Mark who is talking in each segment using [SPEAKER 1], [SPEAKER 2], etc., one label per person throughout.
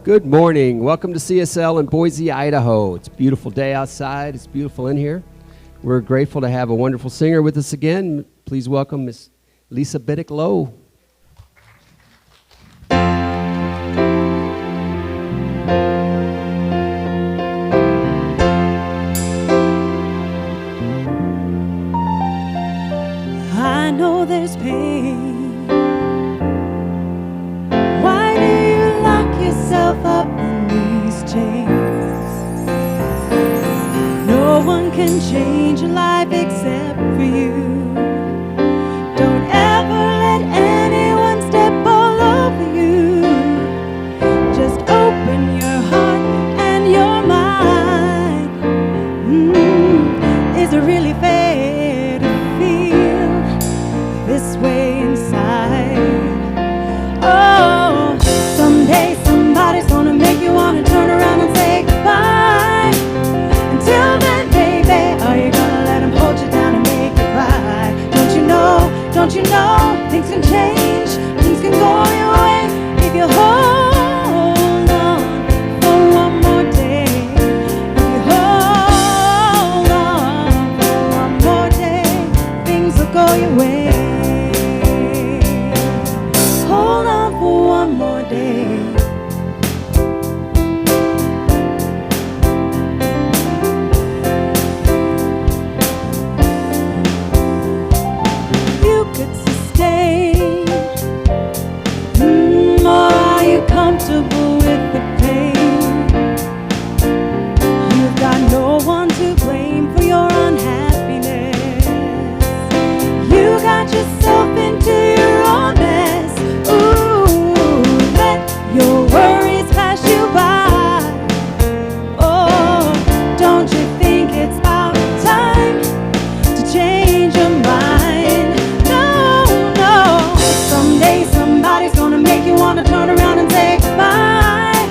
[SPEAKER 1] Good morning. Welcome to CSL in Boise, Idaho. It's a beautiful day outside. It's beautiful in here. We're grateful to have a wonderful singer with us again. Please welcome Miss Lisa Biddick-Lowe.
[SPEAKER 2] I know there's pain. Why do you lock yourself up in these chains? No one can change your life except for you. Don't ever let anyone step all over you. Just open your heart and your mind. Is it really fair to feel this way inside? Oh, someday somebody's gonna make you wanna turn around and say goodbye. Until then, baby, are you gonna let him hold you down and make you cry? Don't you know, things can change, things can go your way if you hold on for one more day. If you hold on for one more day, things will go your way. Hold on for one more day. You could sustain, or are you comfortable with the pain? You've got no one to blame for your unhappiness. You got yourself into your own mess. Ooh, let your worries pass you by. Oh, don't you think it's about time to change your mind? No, no. Someday somebody's gonna make you wanna turn around and say goodbye.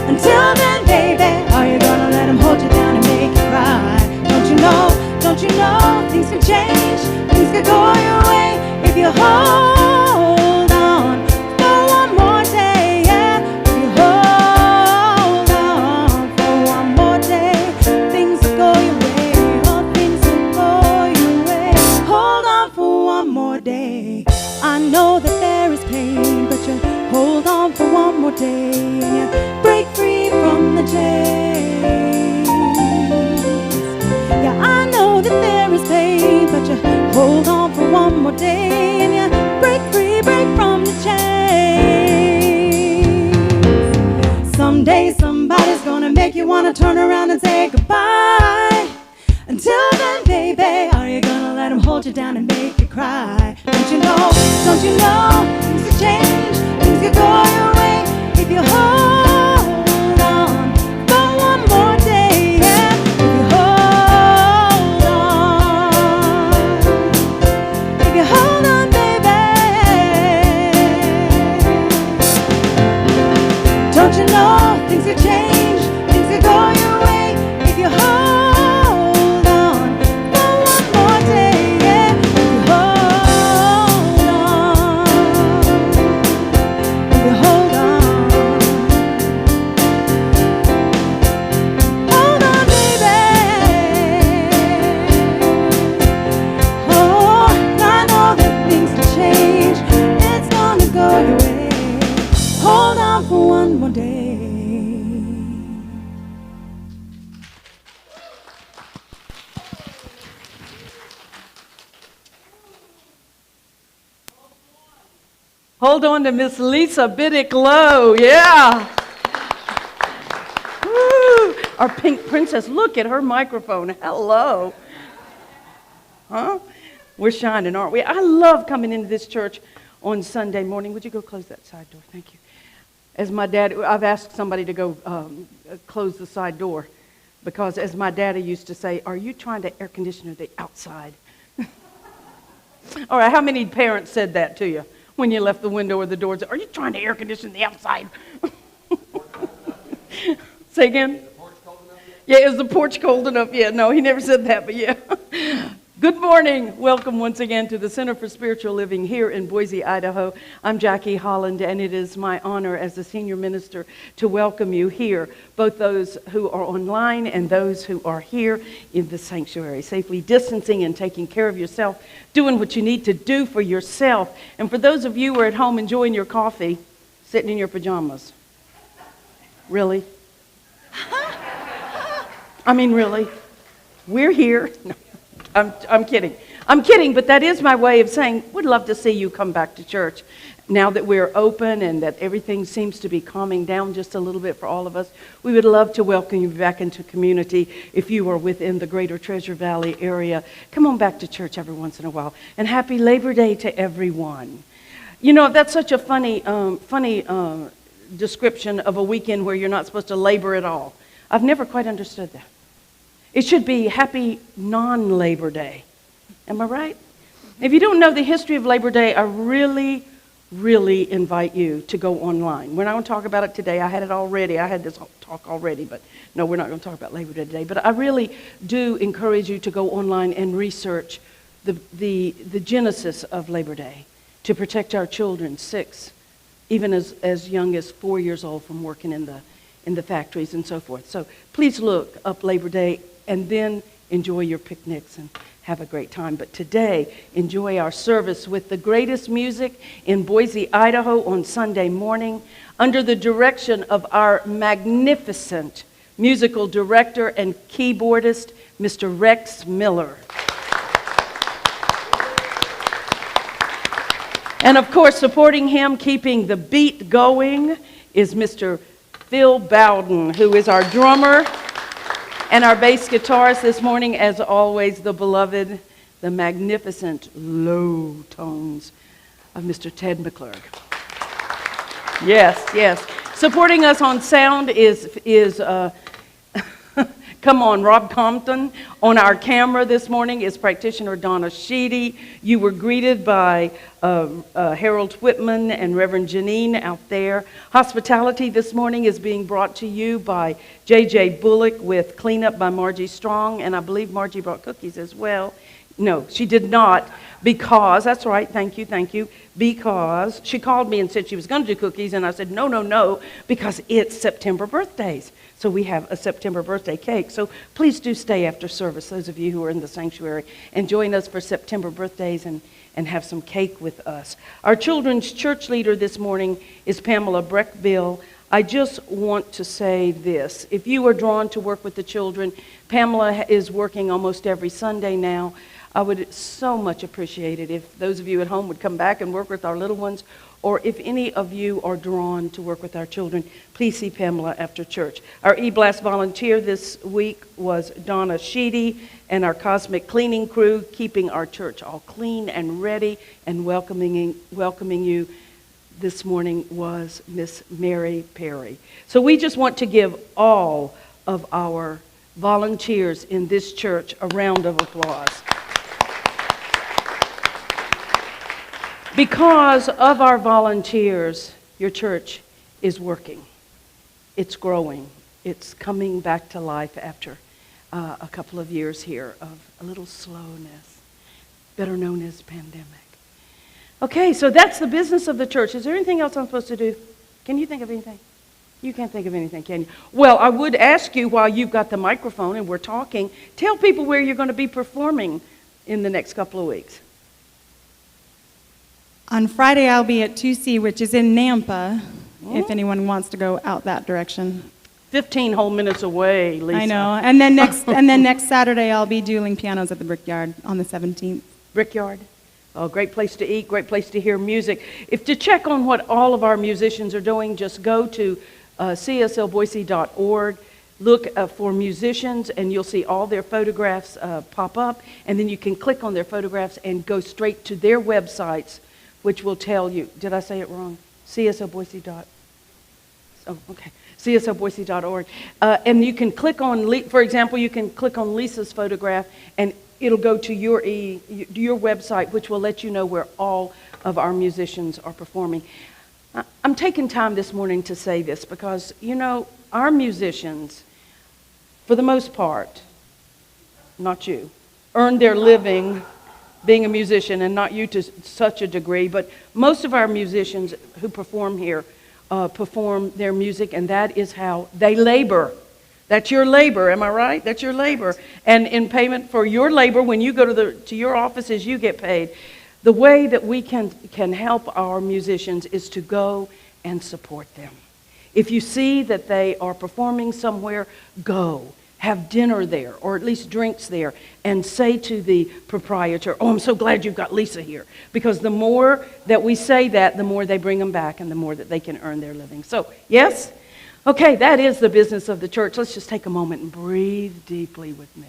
[SPEAKER 2] Until then, baby, are you gonna let him hold you down and make you cry? Don't you know, things can change, things can go your way if you hold on for one more day, yeah. If you hold on for one more day, things will go your way, oh, things will go your way. Hold on for one more day. I know that there is pain, but you hold on for one more day and you break free from the chains. Yeah, I know that there is pain, but you hold on for one more day and you break free, break from the chains. Someday somebody's gonna make you wanna turn around and say goodbye. Until then, baby, are you gonna let him hold you down and make you cry? Don't you know, things can change, things can go your way if you hold on for one more day, yeah. If you hold on, baby. Don't you know, things can change, things can go your way if you hold on for one more day, yeah. If you hold on, if you hold on, baby. Oh, I know that things can change, it's gonna go your way. Hold on for one more day.
[SPEAKER 3] Hold on to Miss Lisa Biddick-Lowe, yeah. Woo. Our pink princess, look at her microphone, hello. Huh? We're shining, aren't we? I love coming into this church on Sunday morning. Would you go close that side door? Thank you. As my dad, I've asked somebody to go close the side door because as my daddy used to say, are you trying to air condition the outside? All right, how many parents said that to you when you left the window or the doors? Are you trying to air condition the outside? Say again?
[SPEAKER 1] Is the porch cold enough yet?
[SPEAKER 3] Yeah, is the porch cold enough? Yeah, no, he never said that, but yeah. Good morning. Welcome once again to the Center for Spiritual Living here in Boise, Idaho. I'm Jackie Holland, and it is my honor as the senior minister to welcome you here, both those who are online and those who are here in the sanctuary, safely distancing and taking care of yourself, doing what you need to do for yourself. And for those of you who are at home enjoying your coffee, sitting in your pajamas. Really? I mean, really? We're here. No. I'm kidding. I'm kidding, but that is my way of saying, we'd love to see you come back to church. Now that we're open and that everything seems to be calming down just a little bit for all of us, we would love to welcome you back into community if you are within the greater Treasure Valley area. Come on back to church every once in a while. And happy Labor Day to everyone. You know, that's such a funny description of a weekend where you're not supposed to labor at all. I've never quite understood that. It should be Happy Non-Labor Day. Am I right? If you don't know the history of Labor Day, I really invite you to go online. We're not going to talk about it today. I had it already. I had this talk already, but no, we're not going to talk about Labor Day today. But I really do encourage you to go online and research the genesis of Labor Day to protect our children, 6, even as young as 4 years old, from working in the factories and so forth. So please look up Labor Day and then enjoy your picnics and have a great time. But today, enjoy our service with the greatest music in Boise, Idaho on Sunday morning under the direction of our magnificent musical director and keyboardist, Mr. Rex Miller. And of course, supporting him, keeping the beat going, is Mr. Phil Bowden, who is our drummer and our bass guitarist this morning, as always, the beloved, the magnificent low tones of Mr. Ted McClurg. Yes. Supporting us on sound is come on, Rob Compton. On our camera this morning is practitioner Donna Sheedy. You were greeted by Harold Whitman and Reverend Janine out there. Hospitality this morning is being brought to you by J.J. Bullock with Cleanup by Margie Strong, and I believe Margie brought cookies as well. No, she did not, because, that's right, thank you, because she called me and said she was going to do cookies, and I said, no, because it's September birthdays. So we have a September birthday cake. So please do stay after service, those of you who are in the sanctuary, and join us for September birthdays and have some cake with us. Our children's church leader this morning is Pamela Breckbill. I just want to say this. If you are drawn to work with the children, Pamela is working almost every Sunday now. I would so much appreciate it if those of you at home would come back and work with our little ones, or if any of you are drawn to work with our children, please see Pamela after church. Our E-Blast volunteer this week was Donna Sheedy, and our cosmic cleaning crew, keeping our church all clean and ready and welcoming you this morning, was Miss Mary Perry. So we just want to give all of our volunteers in this church a round of applause. Because of our volunteers, your church is working. It's growing. It's coming back to life after a couple of years here of a little slowness, better known as pandemic. Okay, so that's the business of the church. Is there anything else I'm supposed to do? Can you think of anything? You can't think of anything, can you? Well, I would ask you, while you've got the microphone and we're talking, tell people where you're going to be performing in the next couple of weeks.
[SPEAKER 2] On Friday, I'll be at 2C, which is in Nampa, if anyone wants to go out that direction.
[SPEAKER 3] 15 whole minutes away, Lisa.
[SPEAKER 2] I know. And then next Saturday, I'll be dueling pianos at the Brickyard on the 17th.
[SPEAKER 3] Brickyard? Oh, great place to eat, great place to hear music. If to check on what all of our musicians are doing, just go to cslboise.org. Look for musicians, and you'll see all their photographs pop up. And then you can click on their photographs and go straight to their websites, which will tell you, did I say it wrong? cslboise.org. Oh, okay. cslboise.org. And you can click on, for example, you can click on Lisa's photograph, and it'll go to your website, which will let you know where all of our musicians are performing. I'm taking time this morning to say this because, you know, our musicians, for the most part, not you, earn their living being a musician, and not you to such a degree, but most of our musicians who perform here perform their music, and that is how they labor. That's your labor, am I right? That's your labor. And in payment for your labor, when you go to your offices, you get paid. The way that we can help our musicians is to go and support them. If you see that they are performing somewhere, go. Have dinner there, or at least drinks there, and say to the proprietor, "Oh, I'm so glad you've got Lisa here." Because the more that we say that, the more they bring them back, and the more that they can earn their living. So, yes? Okay, that is the business of the church. Let's just take a moment and breathe deeply with me.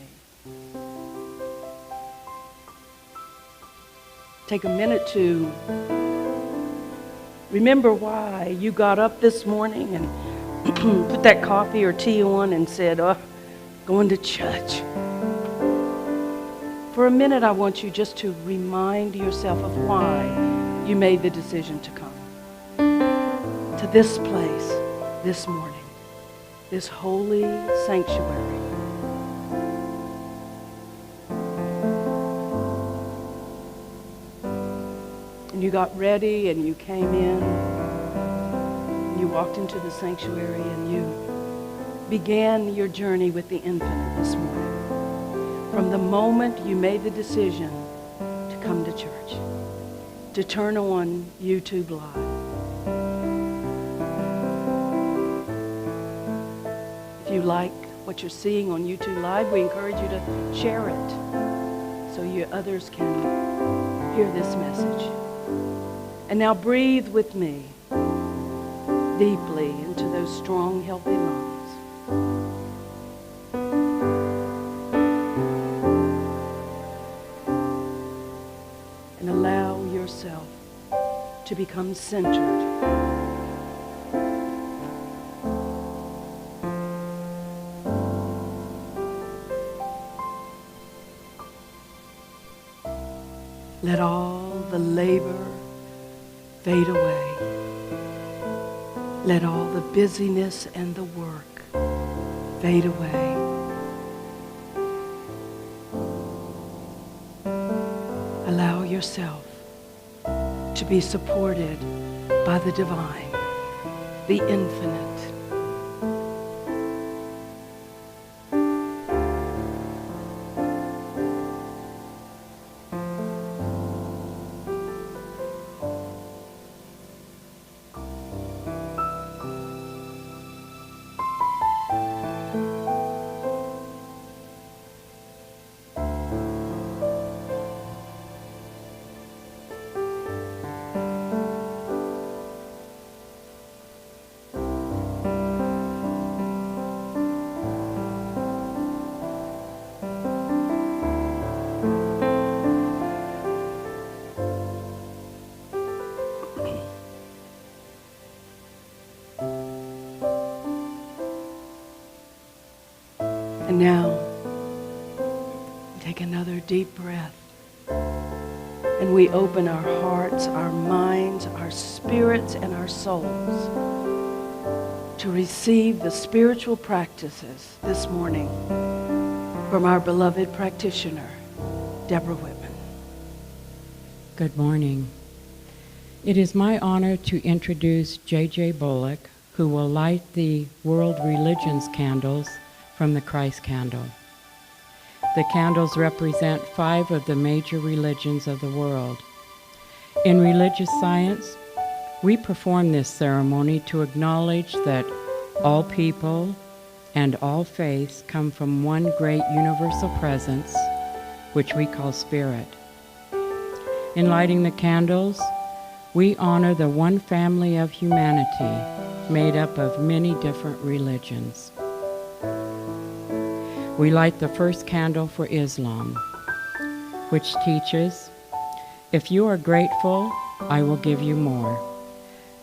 [SPEAKER 3] Take a minute to remember why you got up this morning and put that coffee or tea on and said, "Oh, going to church." For a minute, I want you just to remind yourself of why you made the decision to come to this place this morning, this holy sanctuary. And you got ready and you came in, and you walked into the sanctuary, and you began your journey with the infinite this morning. From the moment you made the decision to come to church, to turn on YouTube Live. If you like what you're seeing on YouTube Live, we encourage you to share it so others can hear this message. And now breathe with me deeply into those strong, healthy lungs. And allow yourself to become centered. Let all the labor fade away. Let all the busyness and the work fade away. Allow yourself to be supported by the divine, the infinite. And now, take another deep breath. And we open our hearts, our minds, our spirits, and our souls to receive the spiritual practices this morning from our beloved practitioner, Deborah Whitman.
[SPEAKER 4] Good morning. It is my honor to introduce J.J. Bullock, who will light the world religions candles from the Christ candle. The candles represent 5 of the major religions of the world. In religious science, we perform this ceremony to acknowledge that all people and all faiths come from one great universal presence, which we call Spirit. In lighting the candles, we honor the one family of humanity made up of many different religions. We light the first candle for Islam, which teaches, if you are grateful, I will give you more.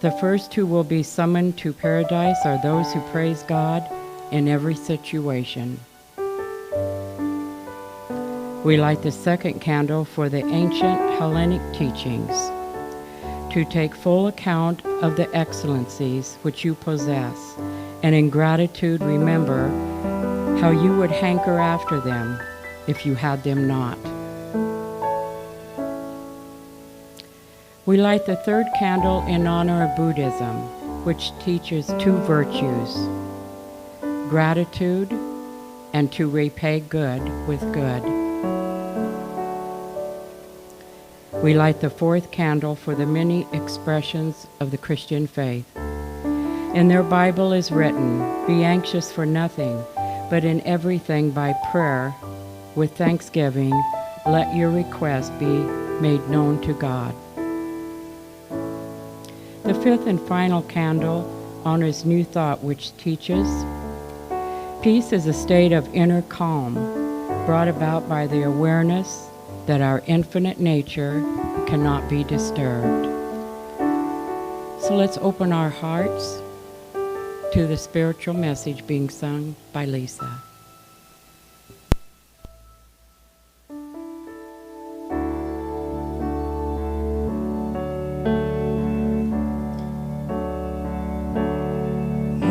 [SPEAKER 4] The first who will be summoned to paradise are those who praise God in every situation. We light the second candle for the ancient Hellenic teachings, to take full account of the excellencies which you possess, and in gratitude remember how you would hanker after them if you had them not. We light the third candle in honor of Buddhism, which teaches two virtues, gratitude and to repay good with good. We light the fourth candle for the many expressions of the Christian faith. In their Bible is written, "Be anxious for nothing, but in everything by prayer, with thanksgiving, let your requests be made known to God." The fifth and final candle honors New Thought, which teaches, peace is a state of inner calm brought about by the awareness that our infinite nature cannot be disturbed. So let's open our hearts to the spiritual message being sung by Lisa.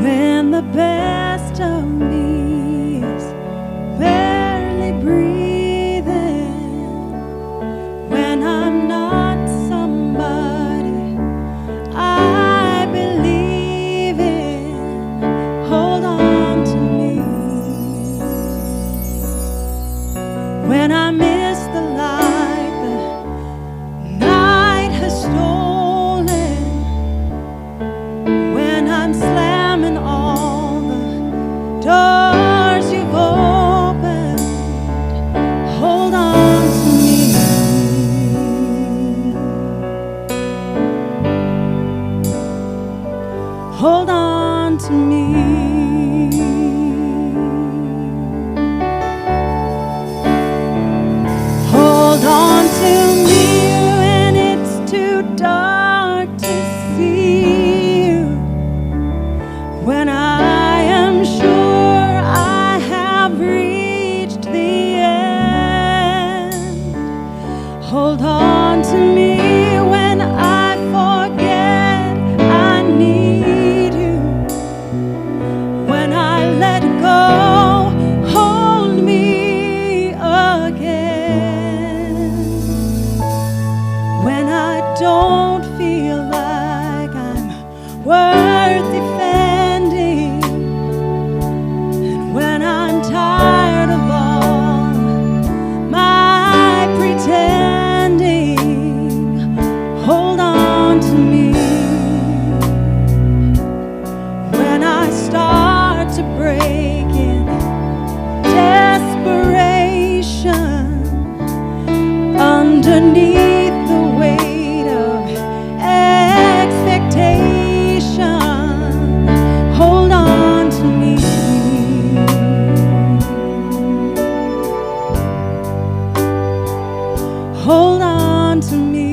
[SPEAKER 2] When the best of me is barely breathing, when I'm not somebody I believe in, hold on to me. When I miss the light the night has stolen, when I'm slamming all the doors you've opened, hold on to me. Hold on to me. Hold on to me when it's too dark to see you, when I am sure I have reached the end. Hold on to me when I forget I need you, when I let go, hold me again. When I don't feel like I'm worth defending, and when I'm tired of all my pretending, hold on to me. When I start to break in desperation underneath the weight of expectation, hold on to me. Hold on to me.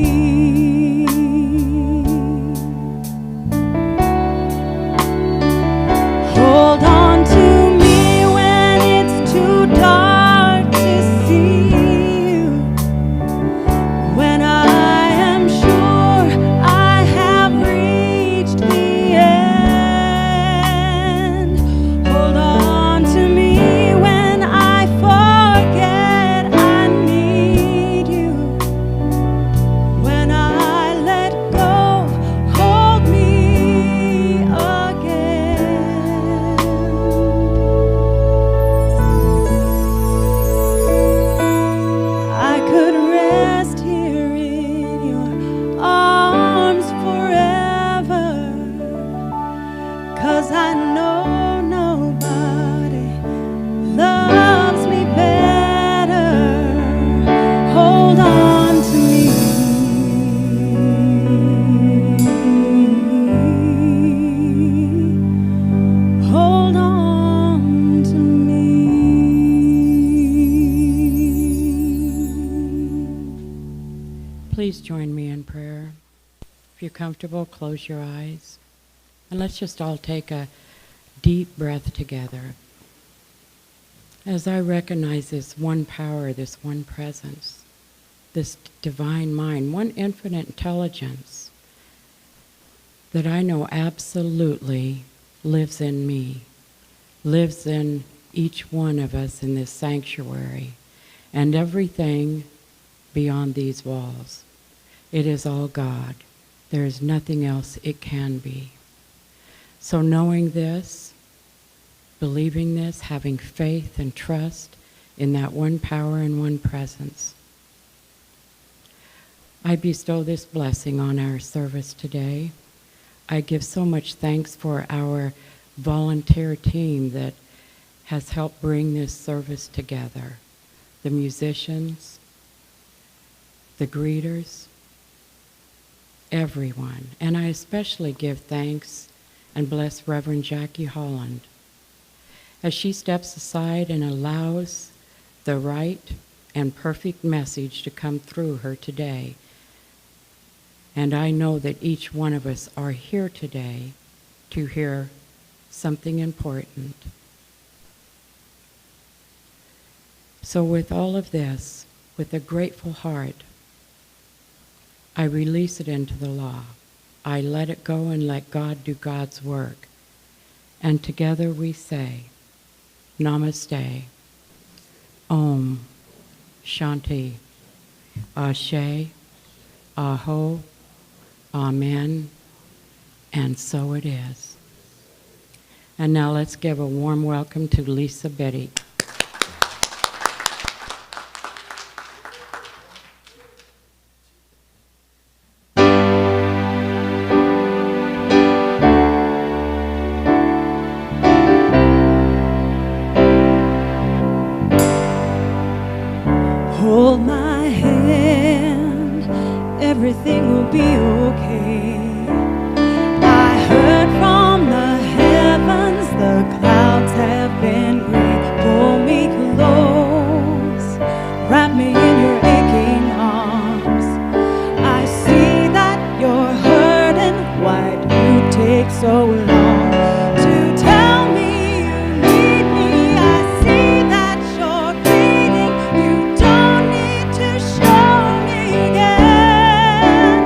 [SPEAKER 2] Hold on to me when it's too dark to see you, when I am sure I have reached the end. Hold on to me when I forget I need you, when I let go, hold me again. I could rest here in your arms forever, 'cause I know nobody loves me better. Hold on to me. Hold on to me.
[SPEAKER 4] Please join me in prayer. If you're comfortable, close your eyes. And let's just all take a deep breath together. As I recognize this one power, this one presence, this divine mind, one infinite intelligence that I know absolutely lives in me, lives in each one of us in this sanctuary, and everything beyond these walls. It is all God. There is nothing else it can be. So knowing this, believing this, having faith and trust in that one power and one presence, I bestow this blessing on our service today. I give so much thanks for our volunteer team that has helped bring this service together. The musicians, the greeters, everyone. And I especially give thanks and bless Reverend Jackie Holland as she steps aside and allows the right and perfect message to come through her today. And I know that each one of us are here today to hear something important. So with all of this, with a grateful heart, I release it into the law. I let it go and let God do God's work. And together we say, Namaste, Om, Shanti, Ashe, Aho, Amen, and so it is. And now let's give a warm welcome to Lisa Betty.
[SPEAKER 2] Hold my hand, everything will be okay. I heard from the heavens, the clouds have been gray. Pull me close, wrap me in your aching arms. I see that you're hurting, why'd you take so long to tell me you need me? I see that you're bleeding, you don't need to show me again.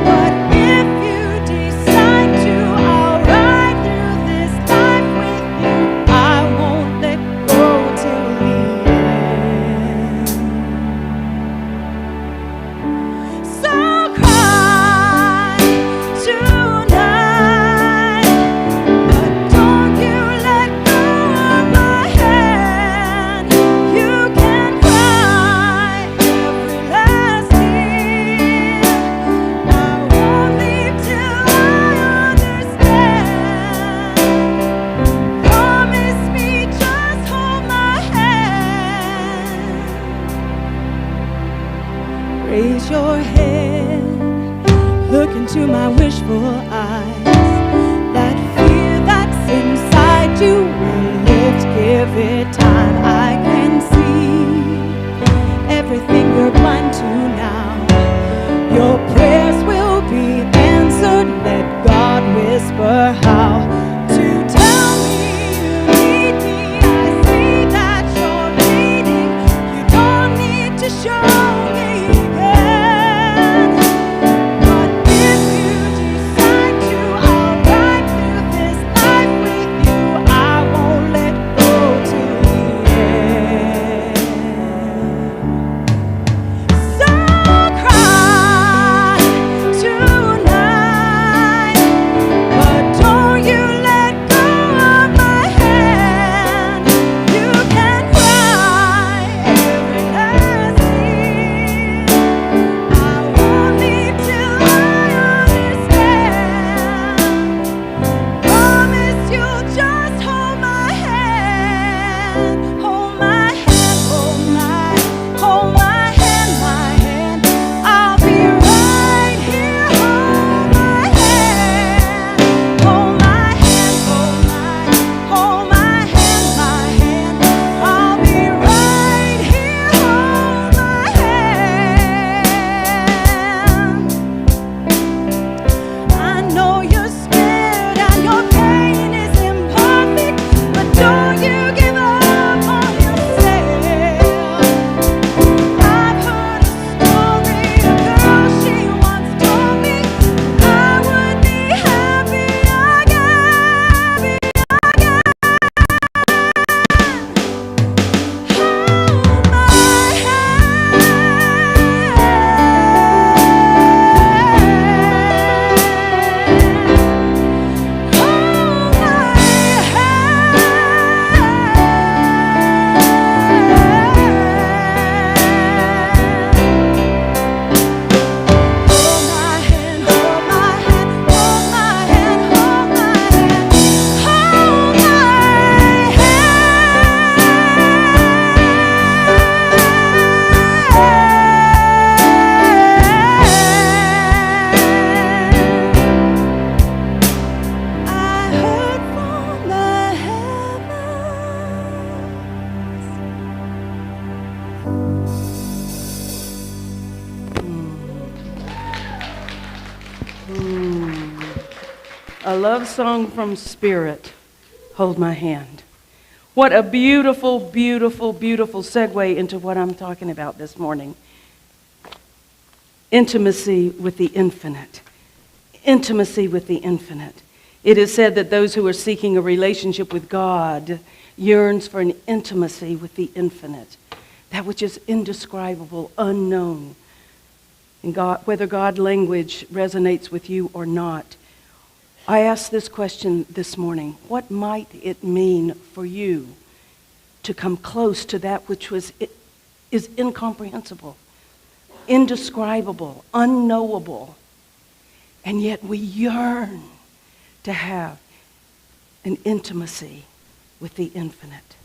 [SPEAKER 2] But if you decide to, I'll ride through this life with you. I won't let go till the end. So cry tonight, but don't you let go of my hand. You can cry every last tear. I won't leave till I understand. Promise me, just hold my hand. Raise your head, look into my wishful eyes. That fear that's inside you will lift, give it time. I can see everything you're blind to now. Your prayers will be answered. Let God whisper how to tell me you need me. I see that you're bleeding, you don't need to show me again. But if you decide to, I'll ride through this life with you. I won't let go till the
[SPEAKER 3] A love song from Spirit, Hold My Hand. What a beautiful, beautiful, beautiful segue into what I'm talking about this morning. Intimacy with the infinite. Intimacy with the infinite. It is said that those who are seeking a relationship with God yearns for an intimacy with the infinite, that which is indescribable, unknown. And God, whether God language resonates with you or not, I ask this question this morning: what might it mean for you to come close to that which is incomprehensible, indescribable, unknowable, and yet we yearn to have an intimacy with the infinite?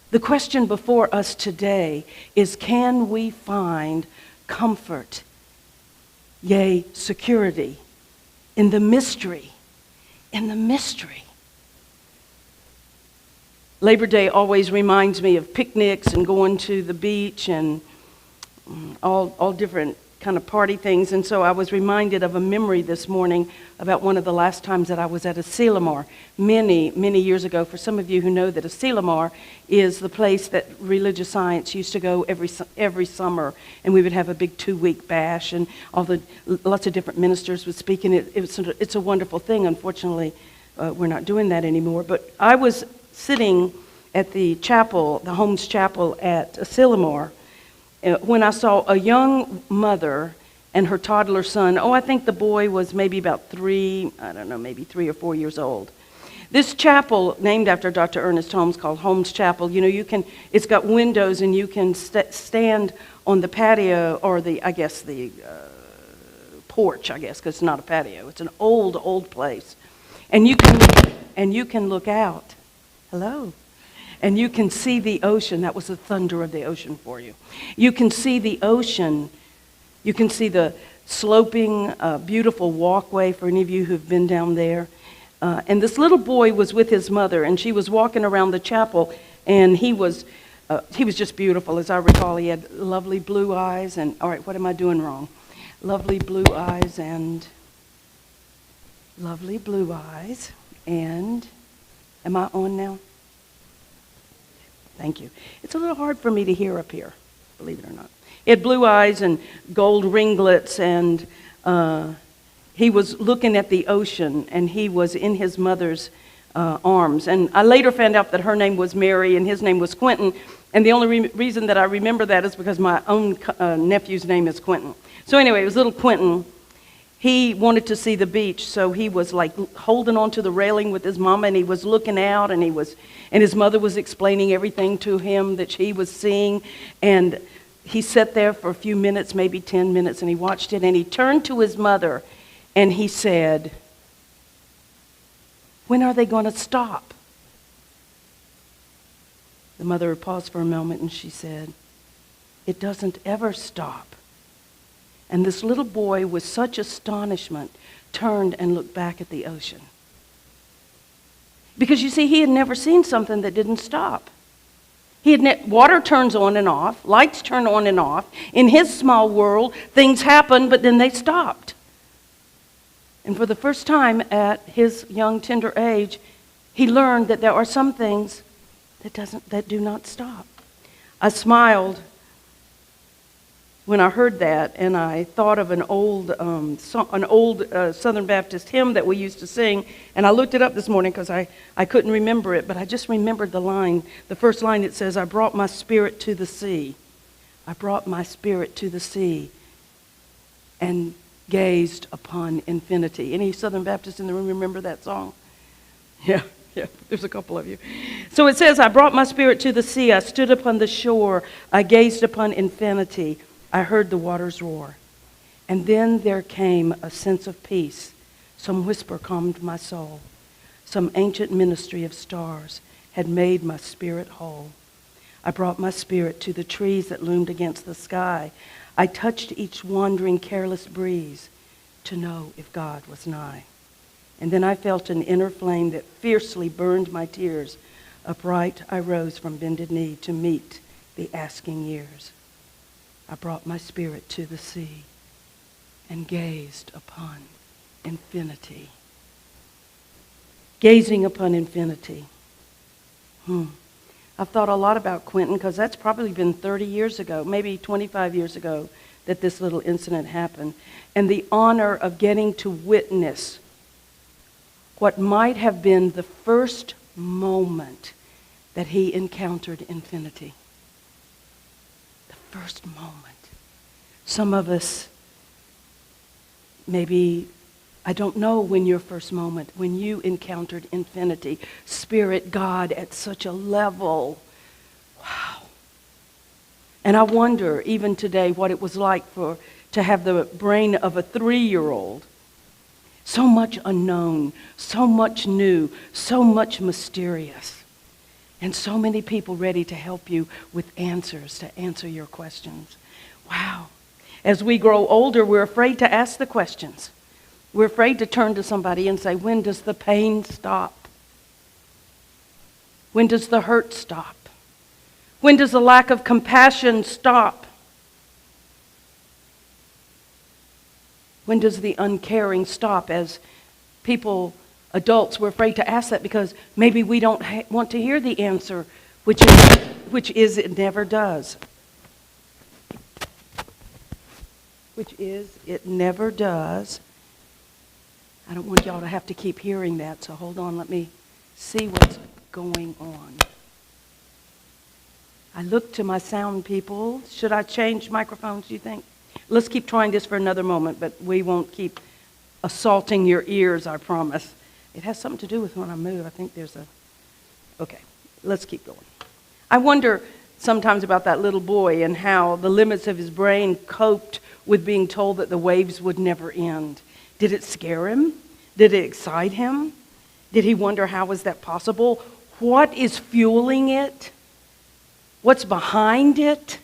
[SPEAKER 3] The question before us today is, can we find comfort, yea, security, in the mystery, in the mystery? Labor Day always reminds me of picnics and going to the beach and all different kind of party things. And so I was reminded of a memory this morning about one of the last times that I was at a Asilomar many, many years ago. For some of you who know that Asilomar is the place that Religious Science used to go every summer, and we would have a big 2-week bash, and lots of different ministers would speak, and it's a wonderful thing. Unfortunately, we're not doing that anymore. But I was sitting at the chapel, the Holmes Chapel at Asilomar, when I saw a young mother and her toddler son. I think the boy was maybe about 3, maybe 3 or 4 years old. This chapel, named after Dr. Ernest Holmes, called Holmes Chapel, it's got windows, and you can stand on the patio, or the porch, because it's not a patio. It's an old place. And you can look out. Hello. And you can see the ocean. That was the thunder of the ocean for you. You can see the ocean. You can see the sloping, beautiful walkway for any of you who've been down there. And this little boy was with his mother, and she was walking around the chapel, and he was just beautiful. As I recall, he had lovely blue eyes, and, all right, what am I doing wrong? Lovely blue eyes, and am I on now? Thank you. It's a little hard for me to hear up here, believe it or not. He had blue eyes and gold ringlets, and he was looking at the ocean, and he was in his mother's arms. And I later found out that her name was Mary and his name was Quentin, and the only reason that I remember that is because my own nephew's name is Quentin. So anyway, it was little Quentin. He wanted to see the beach, so he was like holding onto the railing with his mama, and he was looking out, and his mother was explaining everything to him that he was seeing. And he sat there for a few minutes, maybe 10 minutes, and he watched it, and he turned to his mother and he said, "When are they going to stop?" The mother paused for a moment, and she said, "It doesn't ever stop." And this little boy, with such astonishment, turned and looked back at the ocean. Because you see, he had never seen something that didn't stop. Water turns on and off, lights turn on and off. In his small world, things happen, but then they stopped. And for the first time at his young, tender age, he learned that there are some things that do not stop. I smiled when I heard that, and I thought of an old Southern Baptist hymn that we used to sing, and I looked it up this morning because I couldn't remember it, but I just remembered the first line. It says, "I brought my spirit to the sea. I brought my spirit to the sea and gazed upon infinity." Any Southern Baptists in the room remember that song? Yeah, there's a couple of you. So it says, "I brought my spirit to the sea. I stood upon the shore. I gazed upon infinity. I heard the waters roar. And then there came a sense of peace. Some whisper calmed my soul. Some ancient ministry of stars had made my spirit whole. I brought my spirit to the trees that loomed against the sky. I touched each wandering, careless breeze to know if God was nigh. And then I felt an inner flame that fiercely burned my tears. Upright I rose from bended knee to meet the asking years. I brought my spirit to the sea and gazed upon infinity." gazing upon infinity. I've thought a lot about Quentin because that's probably been 30 years ago, maybe 25 years ago, that this little incident happened. And the honor of getting to witness what might have been the first moment that he encountered infinity. The first moment. Some of us, maybe, I don't know when your first moment, when you encountered infinity, Spirit, God, at such a level. Wow. And I wonder, even today, what it was like to have the brain of a 3-year-old. So much unknown, so much new, so much mysterious. And so many people ready to help you with answers, to answer your questions. Wow. As we grow older, we're afraid to ask the questions. We're afraid to turn to somebody and say, when does the pain stop? When does the hurt stop? When does the lack of compassion stop? When does the uncaring stop? As people, adults, we're afraid to ask that because maybe we don't want to hear the answer, which is it never does. Which is it never does. I don't want y'all to have to keep hearing that, so hold on, let me see what's going on. I look to my sound people. Should I change microphones, do you think? Let's keep trying this for another moment, but we won't keep assaulting your ears, I promise. It has something to do with when I move. I think there's a... Okay, let's keep going. I wonder sometimes about that little boy and how the limits of his brain coped with being told that the waves would never end. Did it scare him? Did it excite him? Did he wonder how was that possible? What is fueling it? What's behind it?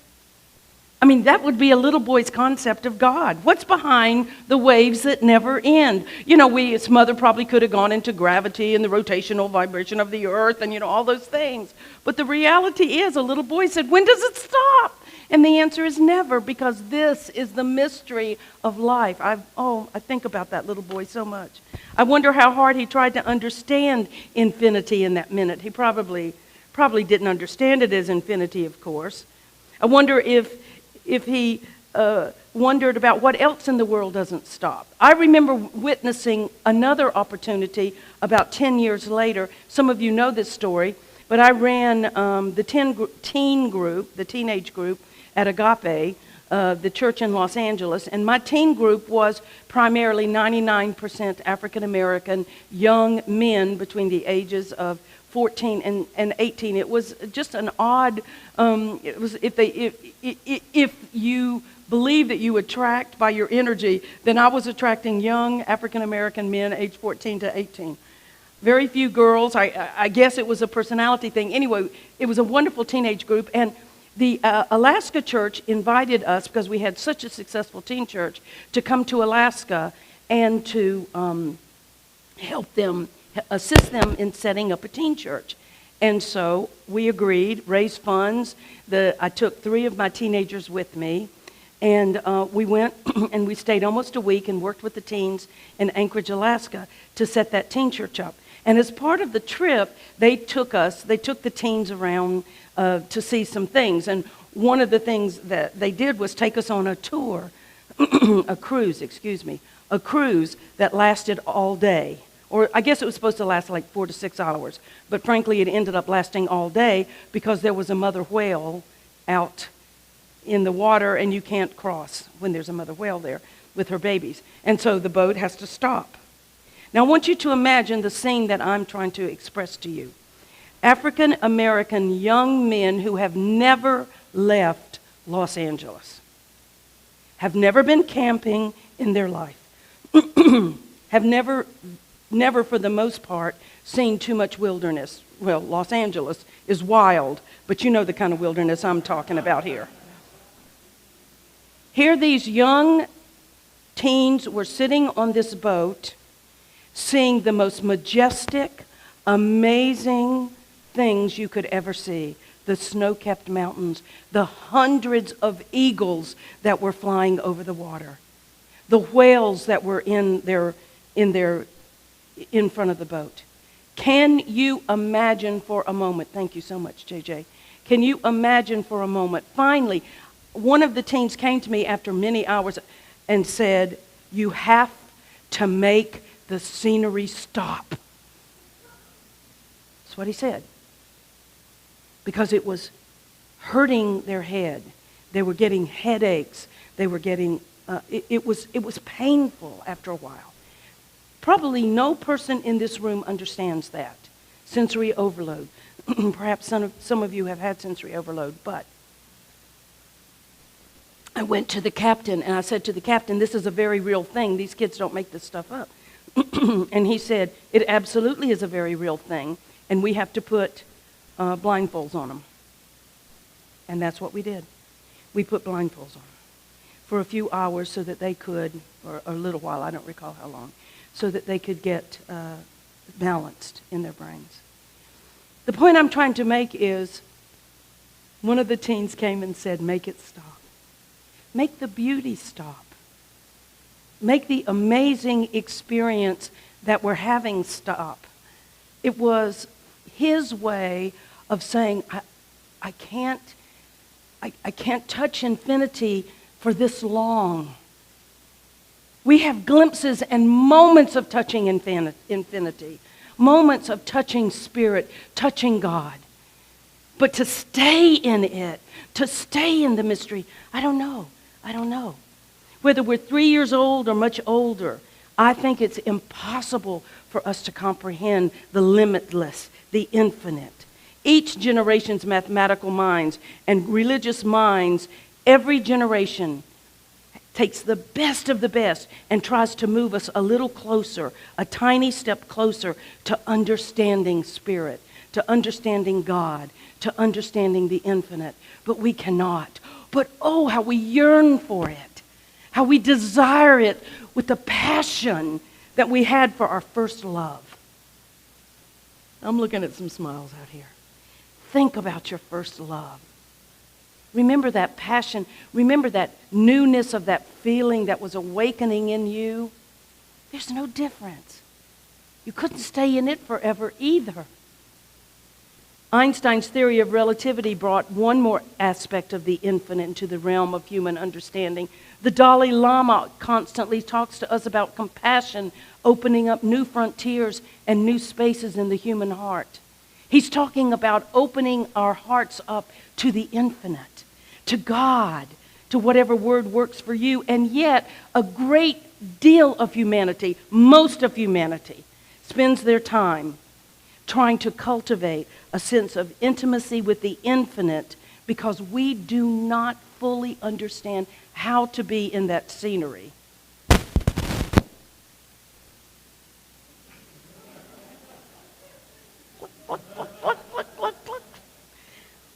[SPEAKER 3] I mean, that would be a little boy's concept of God. What's behind the waves that never end? You know, his mother probably could have gone into gravity and the rotational vibration of the earth and, all those things. But the reality is, a little boy said, when does it stop? And the answer is never, because this is the mystery of life. I think about that little boy so much. I wonder how hard he tried to understand infinity in that minute. He probably didn't understand it as infinity, of course. I wonder if he wondered about what else in the world doesn't stop. I remember witnessing another opportunity about 10 years later. Some of you know this story, but I ran the teenage group at Agape, the church in Los Angeles, and my teen group was primarily 99% African American young men between the ages of 14 and 18. It was just an odd. It was if you believe that you attract by your energy, then I was attracting young African American men aged 14 to 18. Very few girls. I guess it was a personality thing. Anyway, it was a wonderful teenage group, and the Alaska church invited us, because we had such a successful teen church, to come to Alaska and to help them, assist them in setting up a teen church. And so we agreed, raised funds. I took 3 of my teenagers with me, and we went and we stayed almost a week and worked with the teens in Anchorage, Alaska, to set that teen church up. And as part of the trip, they took the teens around to see some things. And one of the things that they did was take us on a tour, a cruise that lasted all day. Or I guess it was supposed to last like 4 to 6 hours. But frankly, it ended up lasting all day because there was a mother whale out in the water, and you can't cross when there's a mother whale there with her babies. And so the boat has to stop. Now I want you to imagine the scene that I'm trying to express to you. African American young men who have never left Los Angeles, have never been camping in their life, have never for the most part seen too much wilderness. Well, Los Angeles is wild, but you know the kind of wilderness I'm talking about here. Here these young teens were sitting on this boat, seeing the most majestic, amazing things you could ever see. The snow-capped mountains, the hundreds of eagles that were flying over the water, the whales that were in front of the boat. Can you imagine for a moment? Thank you so much, JJ. Can you imagine for a moment? Finally, one of the teens came to me after many hours and said, "You have to make the scenery stop." That's what he said. Because it was hurting their head. They were getting headaches. They were getting, it was painful after a while. Probably no person in this room understands that. Sensory overload. Perhaps some of you have had sensory overload, but I went to the captain and I said to the captain, "This is a very real thing. These kids don't make this stuff up." And he said, "It absolutely is a very real thing, and we have to put blindfolds on them." And that's what we did. We put blindfolds on them for a few hours so that they could, or a little while, I don't recall how long, so that they could get balanced in their brains. The point I'm trying to make is, one of the teens came and said, "Make it stop. Make the beauty stop. Make the amazing experience that we're having stop." It was his way of saying, I can't touch infinity for this long. We have glimpses and moments of touching infinity, moments of touching spirit, touching God. But to stay in it, to stay in the mystery, I don't know. Whether we're 3 years old or much older, I think it's impossible for us to comprehend the limitless, the infinite. Each generation's mathematical minds and religious minds, every generation takes the best of the best and tries to move us a little closer, a tiny step closer to understanding spirit, to understanding God, to understanding the infinite. But we cannot. But oh, how we yearn for it, how we desire it with the passion that we had for our first love. I'm looking at some smiles out here. Think about your first love. Remember that passion. Remember that newness of that feeling that was awakening in you. There's no difference. You couldn't stay in it forever either. Einstein's theory of relativity brought one more aspect of the infinite into the realm of human understanding. The Dalai Lama constantly talks to us about compassion, opening up new frontiers and new spaces in the human heart. He's talking about opening our hearts up to the infinite, to God, to whatever word works for you. And yet, a great deal of humanity, most of humanity, spends their time trying to cultivate a sense of intimacy with the infinite because we do not fully understand how to be in that scenery.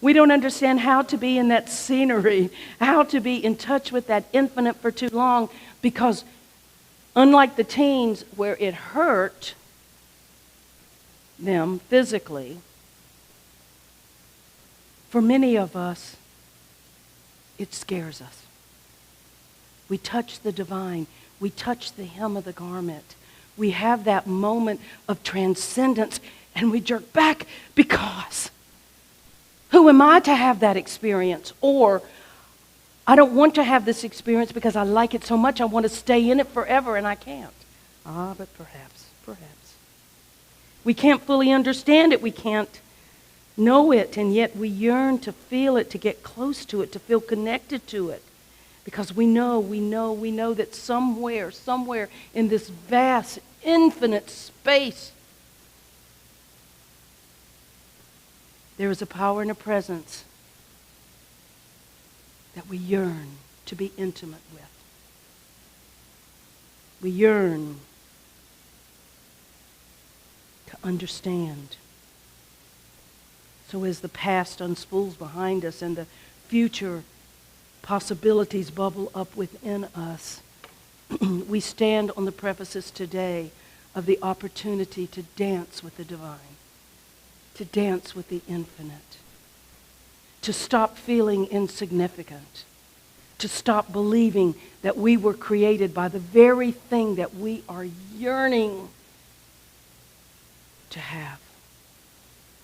[SPEAKER 3] We don't understand how to be in that scenery, how to be in touch with that infinite for too long, because unlike the teens where it hurt them physically, for many of us, it scares us. We touch the divine. We touch the hem of the garment. We have that moment of transcendence, and we jerk back because who am I to have that experience? Or I don't want to have this experience because I like it so much, I want to stay in it forever, and I can't. But perhaps. We can't fully understand it. We can't know it, and yet we yearn to feel it, to get close to it, to feel connected to it. Because we know that somewhere in this vast, infinite space, there is a power and a presence that we yearn to be intimate with. We yearn to understand. So as the past unspools behind us and the future possibilities bubble up within us, we stand on the precipice today of the opportunity to dance with the divine, to dance with the infinite, to stop feeling insignificant, to stop believing that we were created by the very thing that we are yearning to have.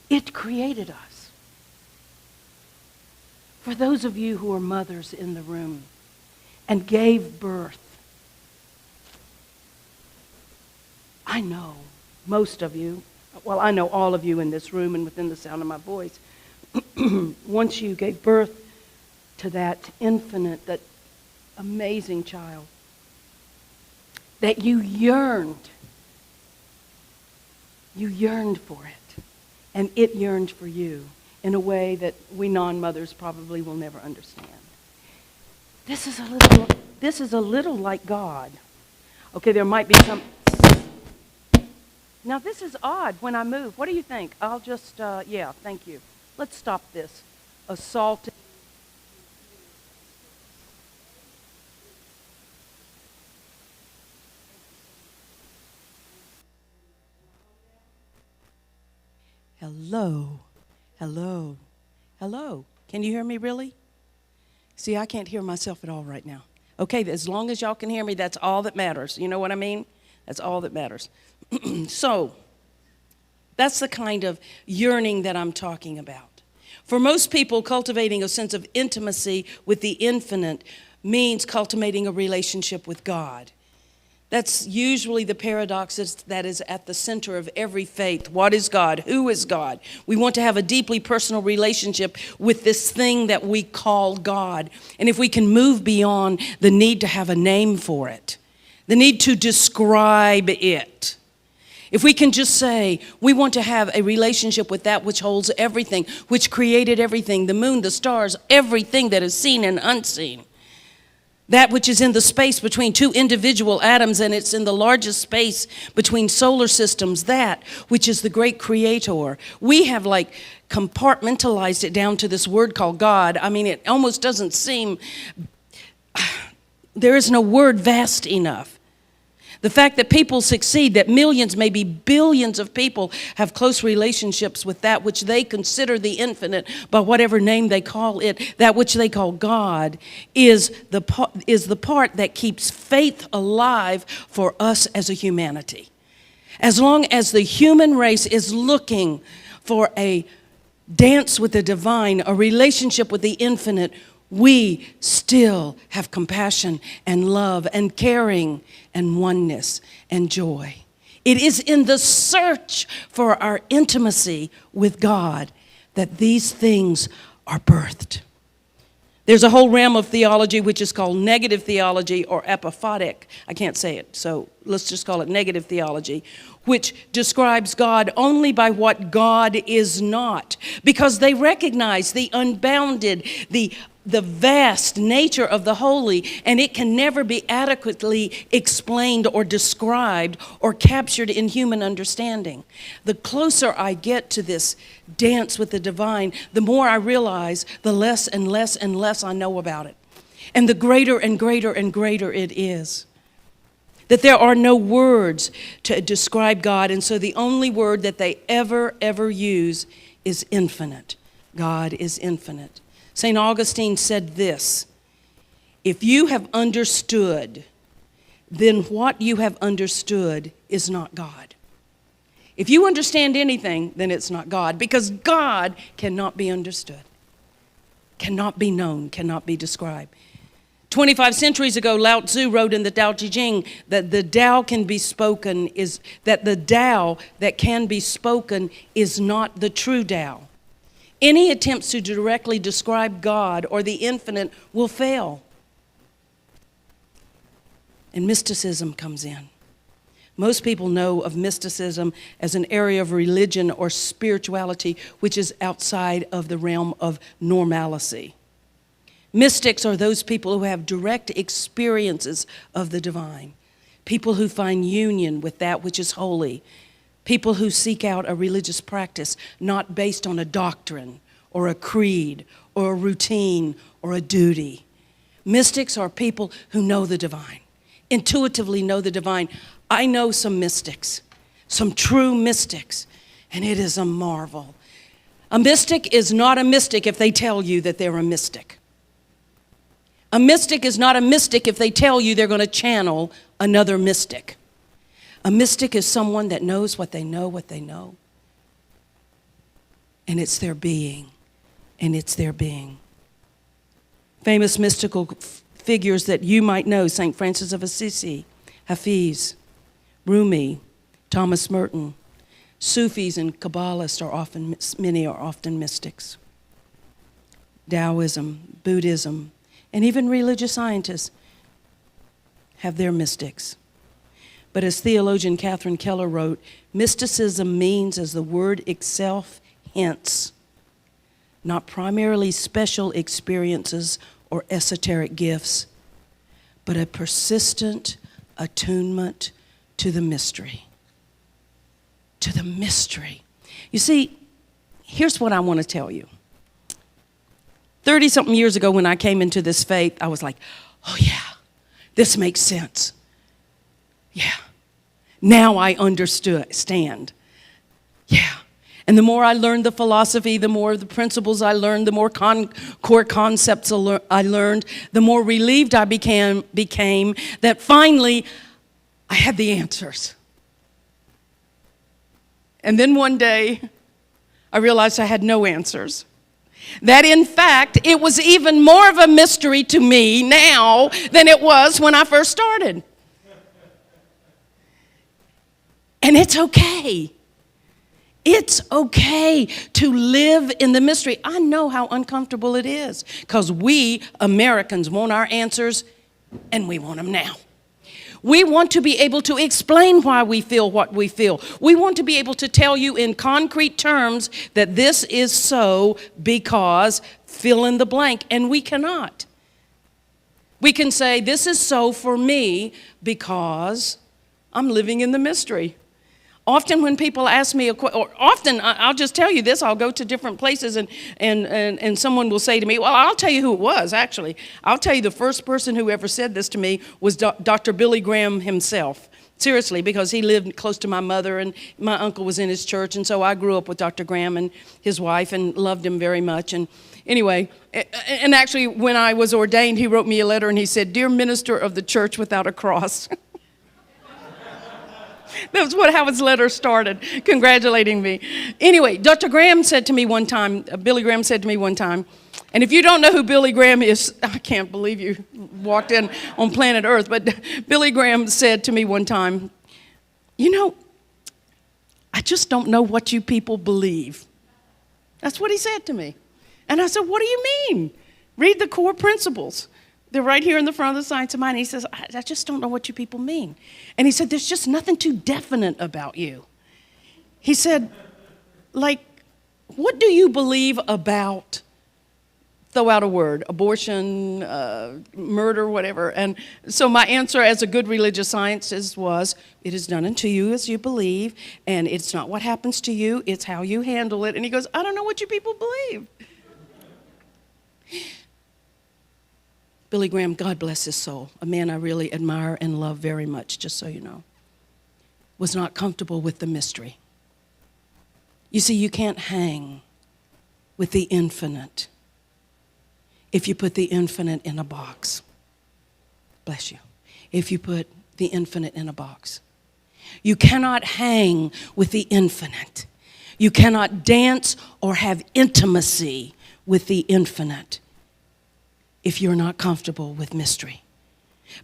[SPEAKER 3] It created us. For those of you who are mothers in the room and gave birth, I know most of you, well, I know all of you in this room and within the sound of my voice, once you gave birth to that infinite, that amazing child, that you yearned for it, and it yearned for you in a way that we non-mothers probably will never understand. This is a little like God. Okay, there might be some. Now this is odd when I move. What do you think? I'll just, yeah, thank you. Let's stop this assaulting. Hello, hello, hello. Can you hear me really? See, I can't hear myself at all right now. Okay, as long as y'all can hear me, that's all that matters. You know what I mean? That's all that matters. So, that's the kind of yearning that I'm talking about. For most people, cultivating a sense of intimacy with the infinite means cultivating a relationship with God. That's usually the paradox that is at the center of every faith. What is God? Who is God? We want to have a deeply personal relationship with this thing that we call God. And if we can move beyond the need to have a name for it, the need to describe it, if we can just say, we want to have a relationship with that which holds everything, which created everything, the moon, the stars, everything that is seen and unseen, that which is in the space between two individual atoms, and it's in the largest space between solar systems, that which is the great creator. We have like compartmentalized it down to this word called God. I mean, it almost doesn't seem, there is no word vast enough. The fact that people succeed, that millions, maybe billions of people have close relationships with that which they consider the infinite, by whatever name they call it, that which they call God, is the part that keeps faith alive for us as a humanity. As long as the human race is looking for a dance with the divine, a relationship with the infinite, we still have compassion and love and caring and oneness and joy. It is in the search for our intimacy with God that these things are birthed. There's a whole realm of theology which is called negative theology or apophatic. I can't say it, so let's just call it negative theology, which describes God only by what God is not, because they recognize the unbounded, the vast nature of the holy, and it can never be adequately explained or described or captured in human understanding. The closer I get to this dance with the divine, the more I realize the less and less and less I know about it, and the greater and greater and greater it is. That there are no words to describe God, and so the only word that they ever use is infinite. God is infinite. St. Augustine said this: if you have understood, then what you have understood is not God. If you understand anything, then it's not God, because God cannot be understood, cannot be known, cannot be described. 25 centuries ago, Lao Tzu wrote in the Tao Te Ching that the Tao can be spoken that the Tao that can be spoken is not the true Tao. Any attempts to directly describe God or the infinite will fail. And mysticism comes in. Most people know of mysticism as an area of religion or spirituality which is outside of the realm of normalcy. Mystics are those people who have direct experiences of the divine, people who find union with that which is holy, people who seek out a religious practice not based on a doctrine or a creed or a routine or a duty. Mystics are people who know the divine, intuitively know the divine. I know some mystics, some true mystics, and it is a marvel. A mystic is not a mystic if they tell you that they're a mystic. A mystic is not a mystic if they tell you they're going to channel another mystic. A mystic is someone that knows what they know, and it's their being, and it's their being. Famous mystical figures that you might know: St. Francis of Assisi, Hafiz, Rumi, Thomas Merton. Sufis and Kabbalists many are often mystics. Taoism, Buddhism, and even religious scientists have their mystics. But as theologian Catherine Keller wrote, mysticism means, as the word itself hints, not primarily special experiences or esoteric gifts, but a persistent attunement to the mystery. To the mystery. You see, here's what I want to tell you. 30-something years ago when I came into this faith, I was like, oh yeah, this makes sense. Yeah. Now I understand. Yeah. And the more I learned the philosophy, the more the principles I learned, the more core concepts I learned, the more relieved I became that finally I had the answers. And then one day, I realized I had no answers. That in fact, it was even more of a mystery to me now than it was when I first started. And it's okay. It's okay to live in the mystery. I know how uncomfortable it is because we Americans want our answers and we want them now. We want to be able to explain why we feel what we feel. We want to be able to tell you in concrete terms that this is so because fill in the blank, and we cannot. We can say this is so for me because I'm living in the mystery. Often when people ask me, I'll just tell you this, I'll go to different places and someone will say to me, well, I'll tell you who it was, actually. I'll tell you the first person who ever said this to me was Dr. Billy Graham himself. Seriously, because he lived close to my mother and my uncle was in his church, and so I grew up with Dr. Graham and his wife and loved him very much. And anyway, and actually when I was ordained, he wrote me a letter and he said, "Dear minister of the church without a cross." That's how his letter started, congratulating me. Anyway, Dr. Graham said to me one time, Billy Graham said to me one time, and if you don't know who Billy Graham is, I can't believe you walked in on planet Earth, but Billy Graham said to me one time, you know, I just don't know what you people believe. That's what he said to me. And I said, what do you mean? Read the core principles. They're right here in the front of the Science of Mind. He says, I just don't know what you people mean. And he said, there's just nothing too definite about you. He said, like, what do you believe about, throw out a word, abortion, murder, whatever. And so my answer as a good religious scientist was, it is done unto you as you believe, and it's not what happens to you, it's how you handle it. And he goes, I don't know what you people believe. Billy Graham, God bless his soul, a man I really admire and love very much, just so you know, was not comfortable with the mystery. You see, you can't hang with the infinite if you put the infinite in a box. Bless you. If you put the infinite in a box. You cannot hang with the infinite. You cannot dance or have intimacy with the infinite if you're not comfortable with mystery.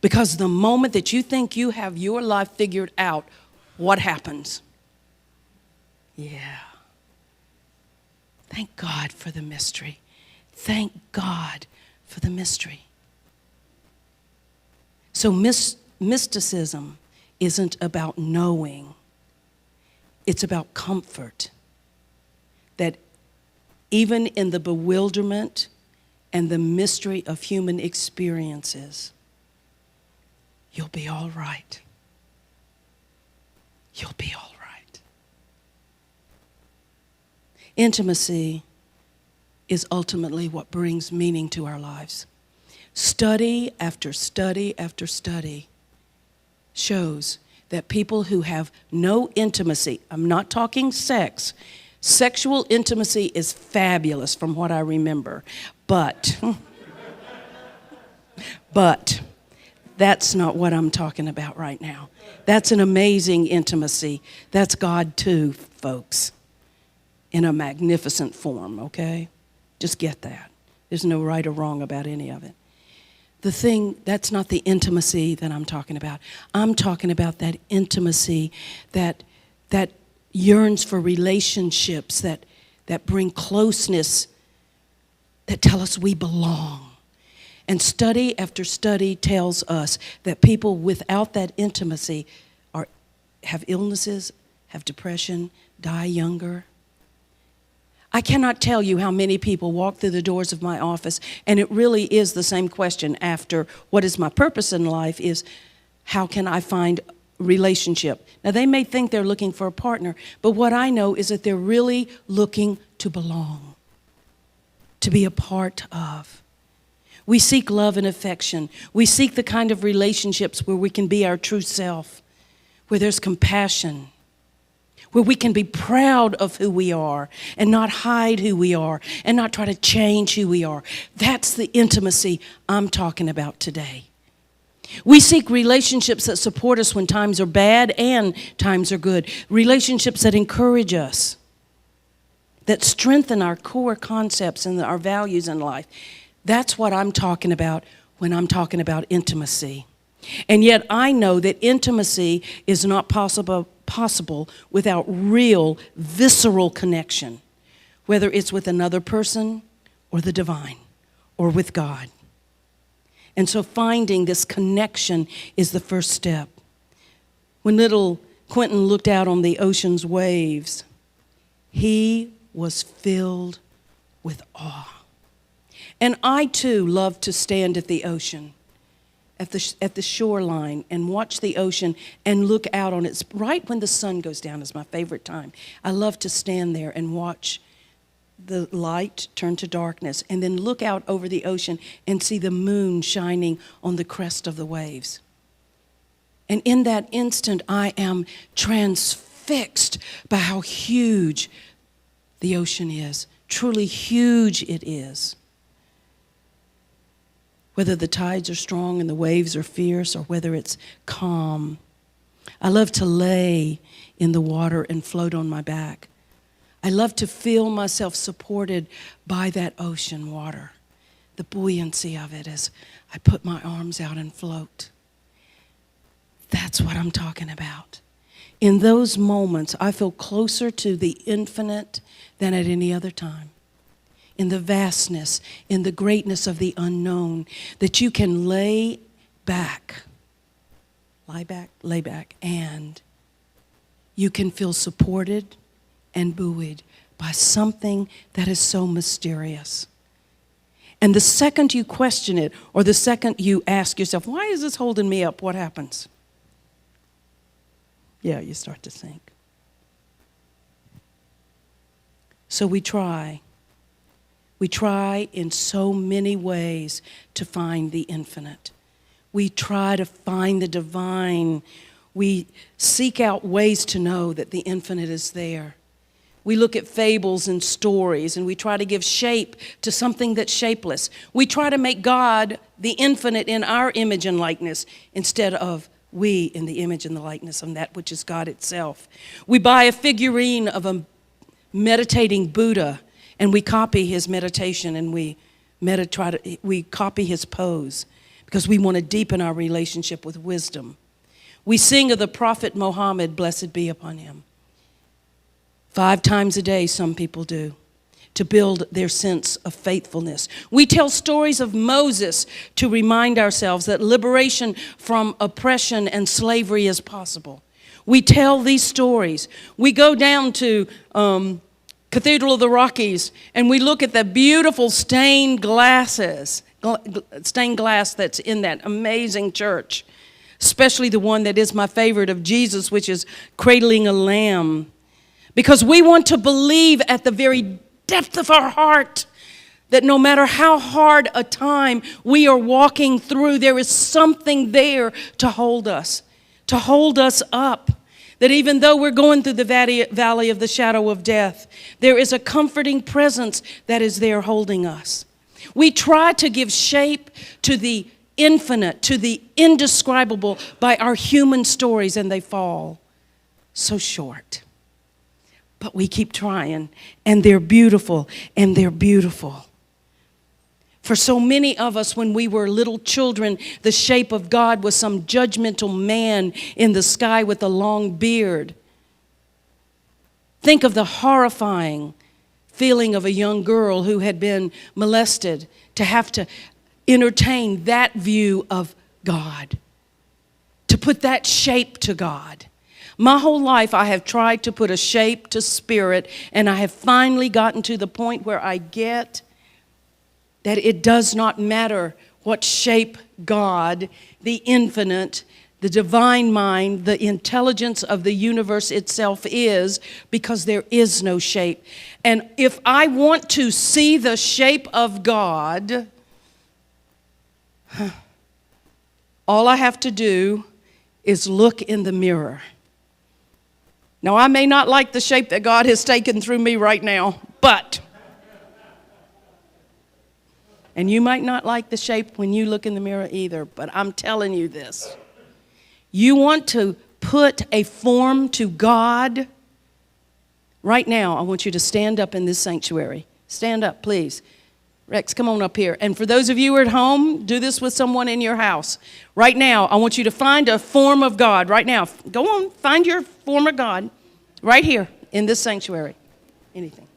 [SPEAKER 3] Because the moment that you think you have your life figured out, what happens? Yeah. Thank God for the mystery. Thank God for the mystery. So mysticism isn't about knowing. It's about comfort. That even in the bewilderment and the mystery of human experiences, you'll be all right. You'll be all right. Intimacy is ultimately what brings meaning to our lives. Study after study after study shows that people who have no intimacy, I'm not talking sex, sexual intimacy is fabulous from what I remember, but that's not what I'm talking about right now. That's an amazing intimacy. That's God too, folks. in a magnificent form, okay? Just get that. There's no right or wrong about any of it. That's not the intimacy that I'm talking about. I'm talking about that intimacy that yearns for relationships, that bring closeness, that tell us we belong. And study after study tells us that people without that intimacy have illnesses, have depression, die younger. I cannot tell you how many people walk through the doors of my office, and it really is the same question after what is my purpose in life is how can I find relationship? Now, they may think they're looking for a partner, but what I know is that they're really looking to belong, to be a part of. We seek love and affection. We seek the kind of relationships where we can be our true self, where there's compassion, where we can be proud of who we are and not hide who we are and not try to change who we are. That's the intimacy I'm talking about today. We seek relationships that support us when times are bad and times are good. Relationships that encourage us, that strengthen our core concepts and our values in life. That's what I'm talking about when I'm talking about intimacy. And yet I know that intimacy is not possible without real, visceral connection, whether it's with another person or the divine or with God. And so finding this connection is the first step. When little Quentin looked out on the ocean's waves, he was filled with awe. And I too love to stand at the ocean, at the shoreline, and watch the ocean and look out on it. Right when the sun goes down is my favorite time. I love to stand there and watch the light turn to darkness and then look out over the ocean and see the moon shining on the crest of the waves. And in that instant, I am transfixed by how huge the ocean is. Truly huge it is. Whether the tides are strong and the waves are fierce or whether it's calm. I love to lay in the water and float on my back. I love to feel myself supported by that ocean water, the buoyancy of it as I put my arms out and float. That's what I'm talking about. In those moments, I feel closer to the infinite than at any other time. In the vastness, in the greatness of the unknown, that you can lay back, and you can feel supported and buoyed by something that is so mysterious. And the second you question it, or the second you ask yourself, why is this holding me up? What happens? Yeah, you start to sink. So we try. We try in so many ways to find the infinite. We try to find the divine. We seek out ways to know that the infinite is there. We look at fables and stories, and we try to give shape to something that's shapeless. We try to make God the infinite in our image and likeness instead of we in the image and the likeness of that which is God itself. We buy a figurine of a meditating Buddha, and we copy his meditation, and we copy his pose because we want to deepen our relationship with wisdom. We sing of the Prophet Muhammad, blessed be upon him. 5 times a day, some people do, to build their sense of faithfulness. We tell stories of Moses to remind ourselves that liberation from oppression and slavery is possible. We tell these stories. We go down to Cathedral of the Rockies, and we look at the beautiful stained glass that's in that amazing church, especially the one that is my favorite of Jesus, which is cradling a lamb. Because we want to believe at the very depth of our heart that no matter how hard a time we are walking through, there is something there to hold us up. That even though we're going through the valley of the shadow of death, there is a comforting presence that is there holding us. We try to give shape to the infinite, to the indescribable by our human stories, and they fall so short. But we keep trying, and they're beautiful, and they're beautiful. For so many of us, when we were little children, the shape of God was some judgmental man in the sky with a long beard. Think of the horrifying feeling of a young girl who had been molested to have to entertain that view of God, to put that shape to God. My whole life I have tried to put a shape to spirit, and I have finally gotten to the point where I get that it does not matter what shape God, the infinite, the divine mind, the intelligence of the universe itself is, because there is no shape. And if I want to see the shape of God, all I have to do is look in the mirror. Now, I may not like the shape that God has taken through me right now, and you might not like the shape when you look in the mirror either, but I'm telling you this. You want to put a form to God? Right now, I want you to stand up in this sanctuary. Stand up, please. Rex, come on up here. And for those of you who are at home, do this with someone in your house. Right now, I want you to find a form of God. Right now, go on, find your form of God right here in this sanctuary. Anything.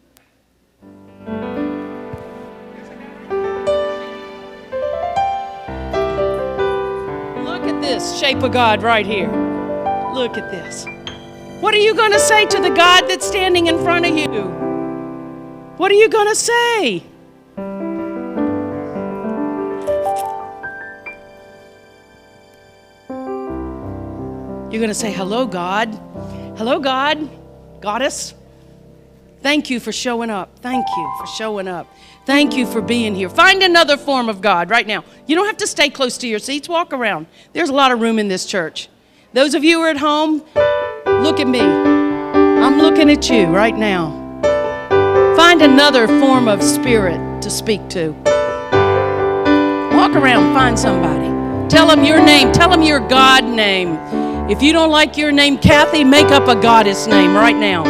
[SPEAKER 3] Look at this shape of God right here. Look at this. What are you going to say to the God that's standing in front of you? What are you going to say? You're going to say, hello, God. Hello, God. Goddess. Thank you for showing up. Thank you for showing up. Thank you for being here. Find another form of God right now. You don't have to stay close to your seats. Walk around. There's a lot of room in this church. Those of you who are at home, look at me. I'm looking at you right now. Find another form of spirit to speak to. Walk around, find somebody. Tell them your name. Tell them your God name. If you don't like your name, Kathy, make up a goddess name right now.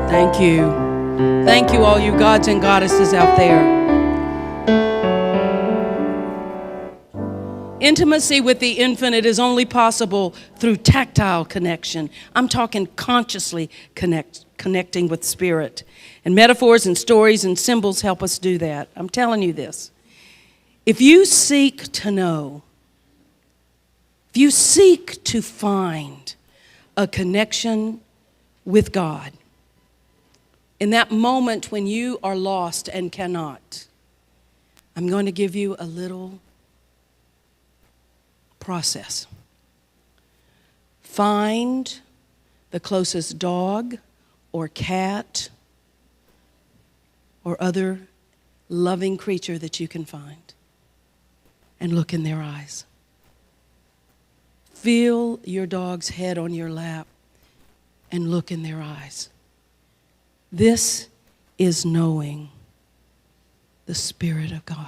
[SPEAKER 3] Thank you. Thank you, all you gods and goddesses out there. Intimacy with the infinite is only possible through tactile connection. I'm talking consciously connecting with spirit. And metaphors and stories and symbols help us do that. I'm telling you this. If you seek to know, if you seek to find a connection with God, in that moment when you are lost and cannot, I'm going to give you a little process. Find the closest dog or cat or other loving creature that you can find and look in their eyes. Feel your dog's head on your lap and look in their eyes. This is knowing the Spirit of God.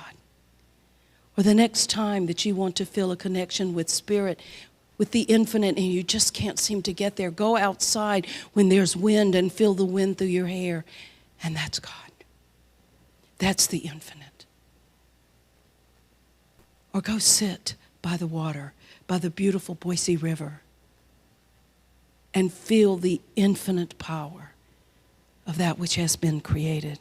[SPEAKER 3] Or the next time that you want to feel a connection with spirit, with the infinite, and you just can't seem to get there, go outside when there's wind and feel the wind through your hair. And that's God. That's the infinite. Or go sit by the water, by the beautiful Boise River, and feel the infinite power of that which has been created.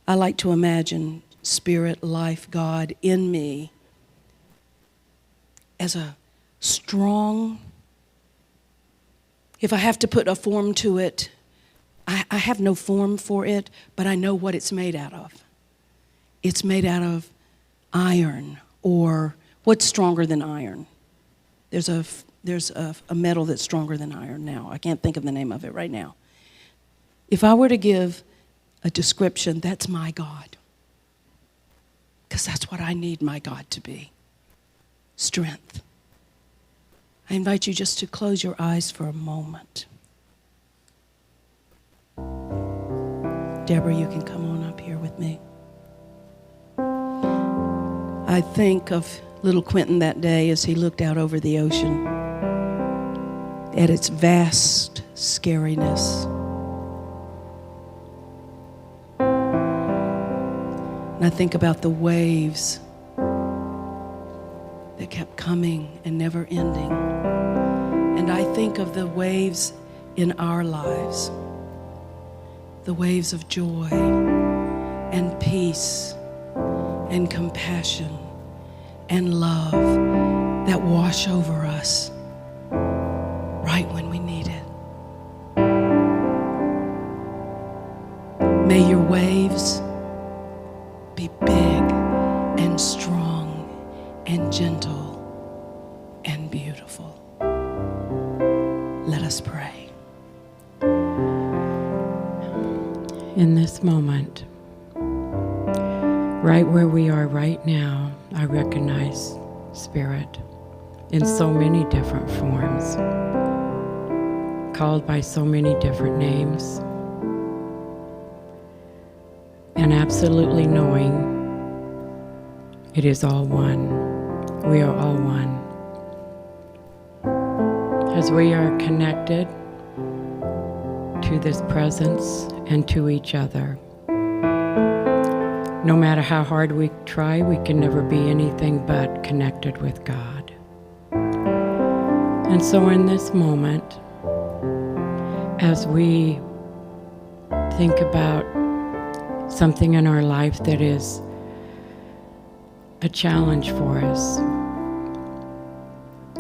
[SPEAKER 3] I like to imagine Spirit, life, God in me as a strong, if I have to put a form to it, I have no form for it, but I know what it's made out of. It's made out of iron, or what's stronger than iron? There's a metal that's stronger than iron now. I can't think of the name of it right now. If I were to give a description, that's my God. because that's what I need my God to be. Strength. I invite you just to close your eyes for a moment. Deborah, you can come on up here with me. I think of little Quentin that day as he looked out over the ocean at its vast scariness. And I think about the waves that kept coming and never ending. And I think of the waves in our lives, the waves of joy and peace and compassion and love that wash over us right when we need it. May your waves be big and strong and gentle and beautiful. Let us pray.
[SPEAKER 4] In this moment, right where we are right now, I recognize Spirit in so many different forms, called by so many different names, and absolutely knowing it is all one. We are all one. As we are connected to this presence and to each other, no matter how hard we try, we can never be anything but connected with God. And so in this moment, as we think about something in our life that is a challenge for us,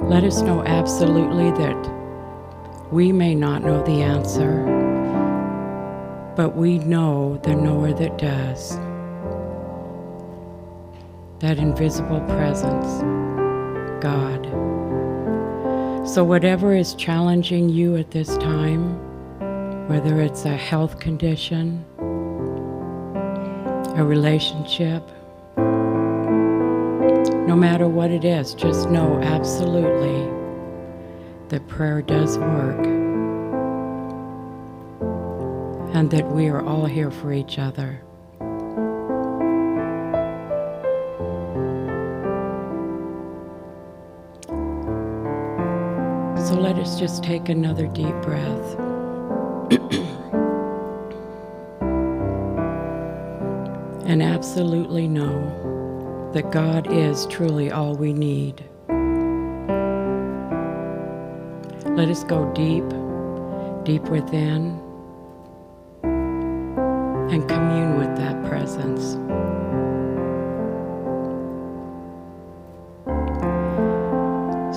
[SPEAKER 4] let us know absolutely that we may not know the answer, but we know the knower that does. That invisible presence, God. So whatever is challenging you at this time, whether it's a health condition, a relationship, no matter what it is, just know absolutely that prayer does work and that we are all here for each other. So let us just take another deep breath. And absolutely know that God is truly all we need. Let us go deep, deep within, and commune with that presence.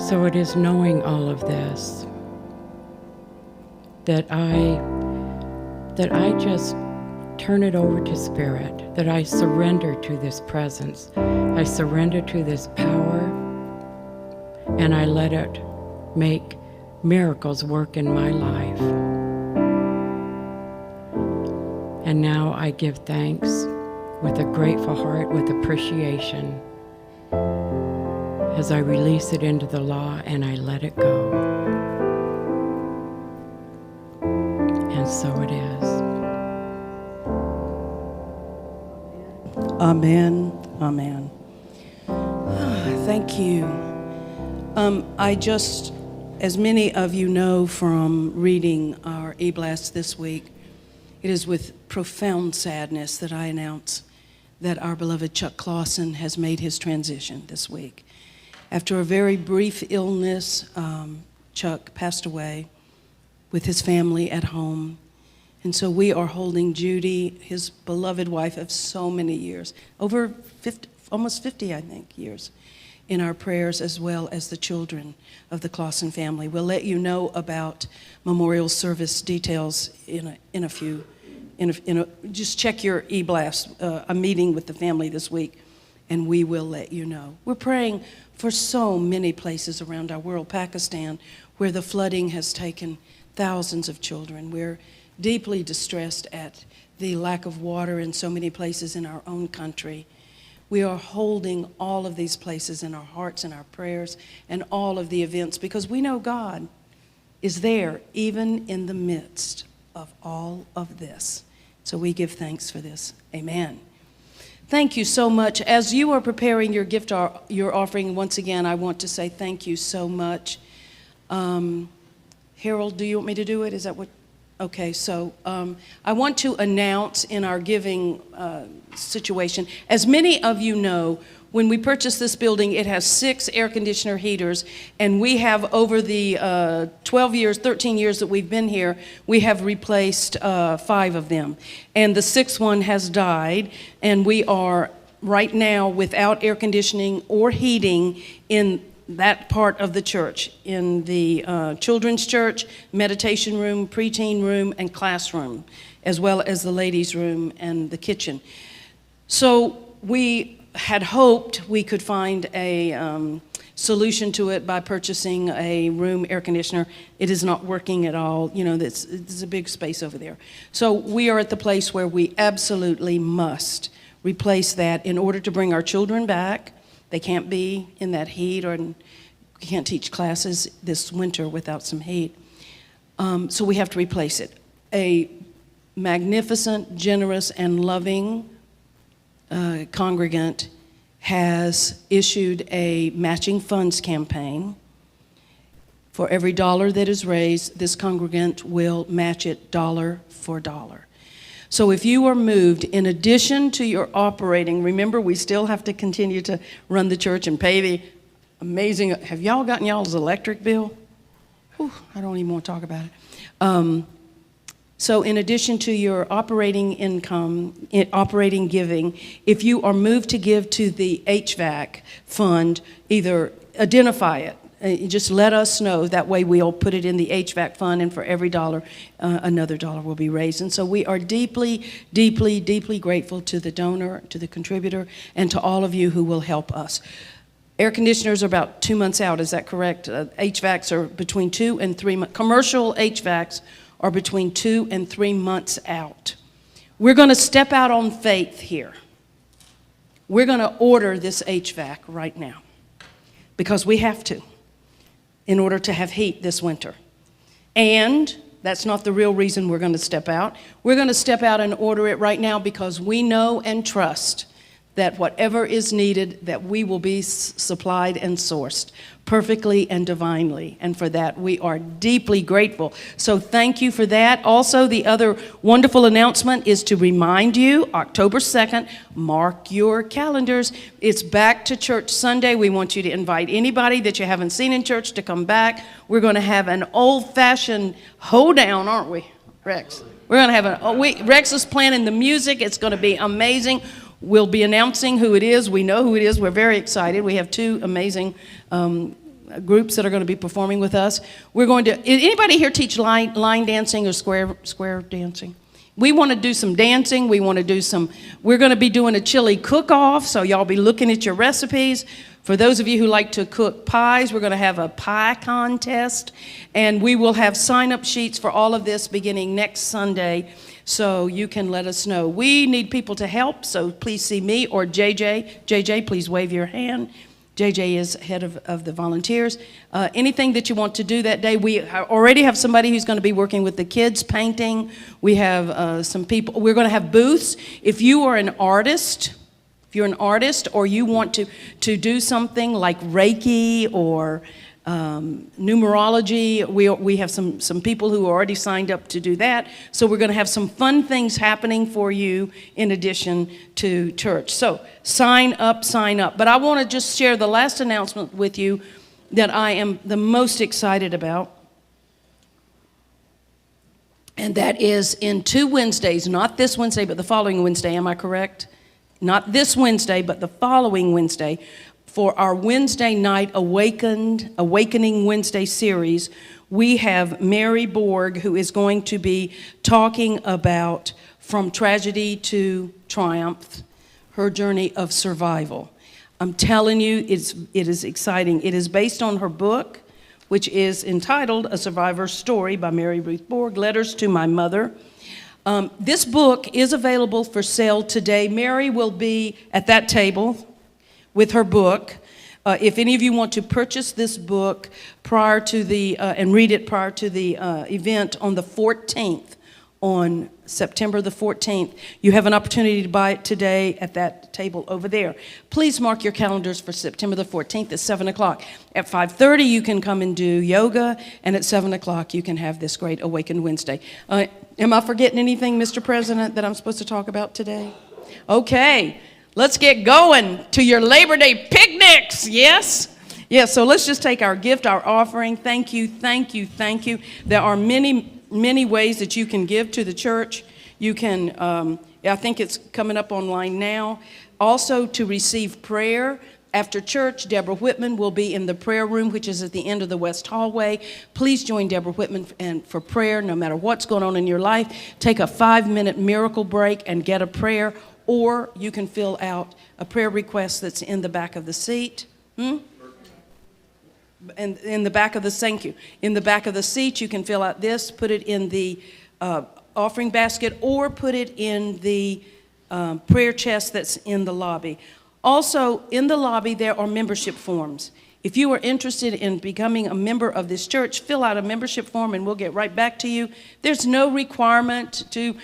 [SPEAKER 4] So it is knowing all of this that I just turn it over to Spirit, that I surrender to this presence. I surrender to this power, and I let it make miracles work in my life. And now I give thanks with a grateful heart, with appreciation, as I release it into the law and I let it go. And so it is.
[SPEAKER 3] Amen. Amen. Thank you. I just, as many of you know from reading our e-blast this week, it is with profound sadness that I announce that our beloved Chuck Clausen has made his transition this week. After a very brief illness, Chuck passed away with his family at home. And so we are holding Judy, his beloved wife of so many years, over 50, almost 50, I think, years, in our prayers, as well as the children of the Clausen family. We'll let you know about memorial service details in a few. Just check your e-blast, a meeting with the family this week, and we will let you know. We're praying for so many places around our world. Pakistan, where the flooding has taken thousands of children. We're deeply distressed at the lack of water in so many places in our own country. we are holding all of these places in our hearts and our prayers and all of the events because we know God is there even in the midst of all of this. So we give thanks for this. Amen. Thank you so much. As you are preparing your gift, your offering, once again, I want to say thank you so much. Harold, do you want me to do it? Is that what? Okay, so I want to announce in our giving situation, as many of you know, when we purchased this building, it has 6 air conditioner heaters, and we have over the 13 years that we've been here, we have replaced 5 of them. And the 6th one has died, and we are right now without air conditioning or heating in that part of the church, in the children's church, meditation room, preteen room, and classroom, as well as the ladies' room and the kitchen. So we had hoped we could find a solution to it by purchasing a room air conditioner. It is not working at all. You know, it's a big space over there. So we are at the place where we absolutely must replace that in order to bring our children back. They can't be in that heat, or we can't teach classes this winter without some heat. So we have to replace it. A magnificent, generous, and loving congregant has issued a matching funds campaign. For every dollar that is raised, this congregant will match it dollar for dollar. So if you are moved, in addition to your operating, remember we still have to continue to run the church and pay the amazing, have y'all gotten y'all's electric bill? Whew, I don't even want to talk about it. So in addition to your operating income, operating giving, if you are moved to give to the HVAC fund, either identify it. Just let us know. That way we'll put it in the HVAC fund, and for every dollar, another dollar will be raised. And so we are deeply, deeply, deeply grateful to the donor, to the contributor, and to all of you who will help us. Air conditioners are about 2 months out, is that correct? HVACs are between 2 and 3 months. Commercial HVACs are between 2 and 3 months out. We're going to step out on faith here. We're going to order this HVAC right now because we have to, in order to have heat this winter. And that's not the real reason we're going to step out. We're going to step out and order it right now because we know and trust that whatever is needed, that we will be supplied and sourced perfectly and divinely. And for that, we are deeply grateful. So thank you for that. Also, the other wonderful announcement is to remind you, October 2nd, mark your calendars. It's Back to Church Sunday. We want you to invite anybody that you haven't seen in church to come back. We're going to have an old-fashioned hoedown, aren't we, Rex? We're going to have Rex is planning the music. It's going to be amazing. We'll be announcing who it is. We know who it is. We're very excited. We have 2 amazing groups that are going to be performing with us. We're going to, anybody here teach line dancing or square dancing? We want to do some dancing. We're going to be doing a chili cook-off, so y'all be looking at your recipes. For those of you who like to cook pies, we're going to have a pie contest, and we will have sign-up sheets for all of this beginning next Sunday, so you can let us know. We need people to help, so please see me or JJ. JJ, please wave your hand. JJ is head of the volunteers. Anything that you want to do that day, we already have somebody who's going to be working with the kids, painting. We have some people. We're going to have booths. If you are an artist, or you want to do something like Reiki or numerology, we have some people who are already signed up to do that. So we're going to have some fun things happening for you in addition to church. So sign up. But I want to just share the last announcement with you that I am the most excited about. And that is in 2 Wednesdays, not this Wednesday, but the following Wednesday. Am I correct? Not this Wednesday, but the following Wednesday. For our Wednesday night Awakening Wednesday series, we have Mary Borg, who is going to be talking about From Tragedy to Triumph, her journey of survival. I'm telling you, it is exciting. It is based on her book, which is entitled A Survivor's Story by Mary Ruth Borg, Letters to My Mother. This book is available for sale today. Mary will be at that table with her book. If any of you want to purchase this book prior to the and read it prior to the event on the 14th, on September the 14th, you have an opportunity to buy it today at that table over there. Please mark your calendars for September the 14th at 7 o'clock. At 5:30, you can come and do yoga, and at 7 o'clock, you can have this great Awaken Wednesday. Am I forgetting anything, Mr. President, that I'm supposed to talk about today? Okay, let's get going to your Labor Day picnics, yes? Yes, so let's just take our gift, our offering. Thank you, thank you, thank you. There are many ways that you can give to the church. You can, I think it's coming up online now. Also, to receive prayer after church, Deborah Whitman will be in the prayer room, which is at the end of the west hallway. Please join Deborah Whitman for prayer, no matter what's going on in your life. Take a 5-minute miracle break and get a prayer, or you can fill out a prayer request that's in the back of the seat. And in the back of the, thank you. In the back of the seat, you can fill out this, put it in the offering basket, or put it in the prayer chest that's in the lobby. Also, in the lobby, there are membership forms. If you are interested in becoming a member of this church, fill out a membership form and we'll get right back to you. There's no requirement to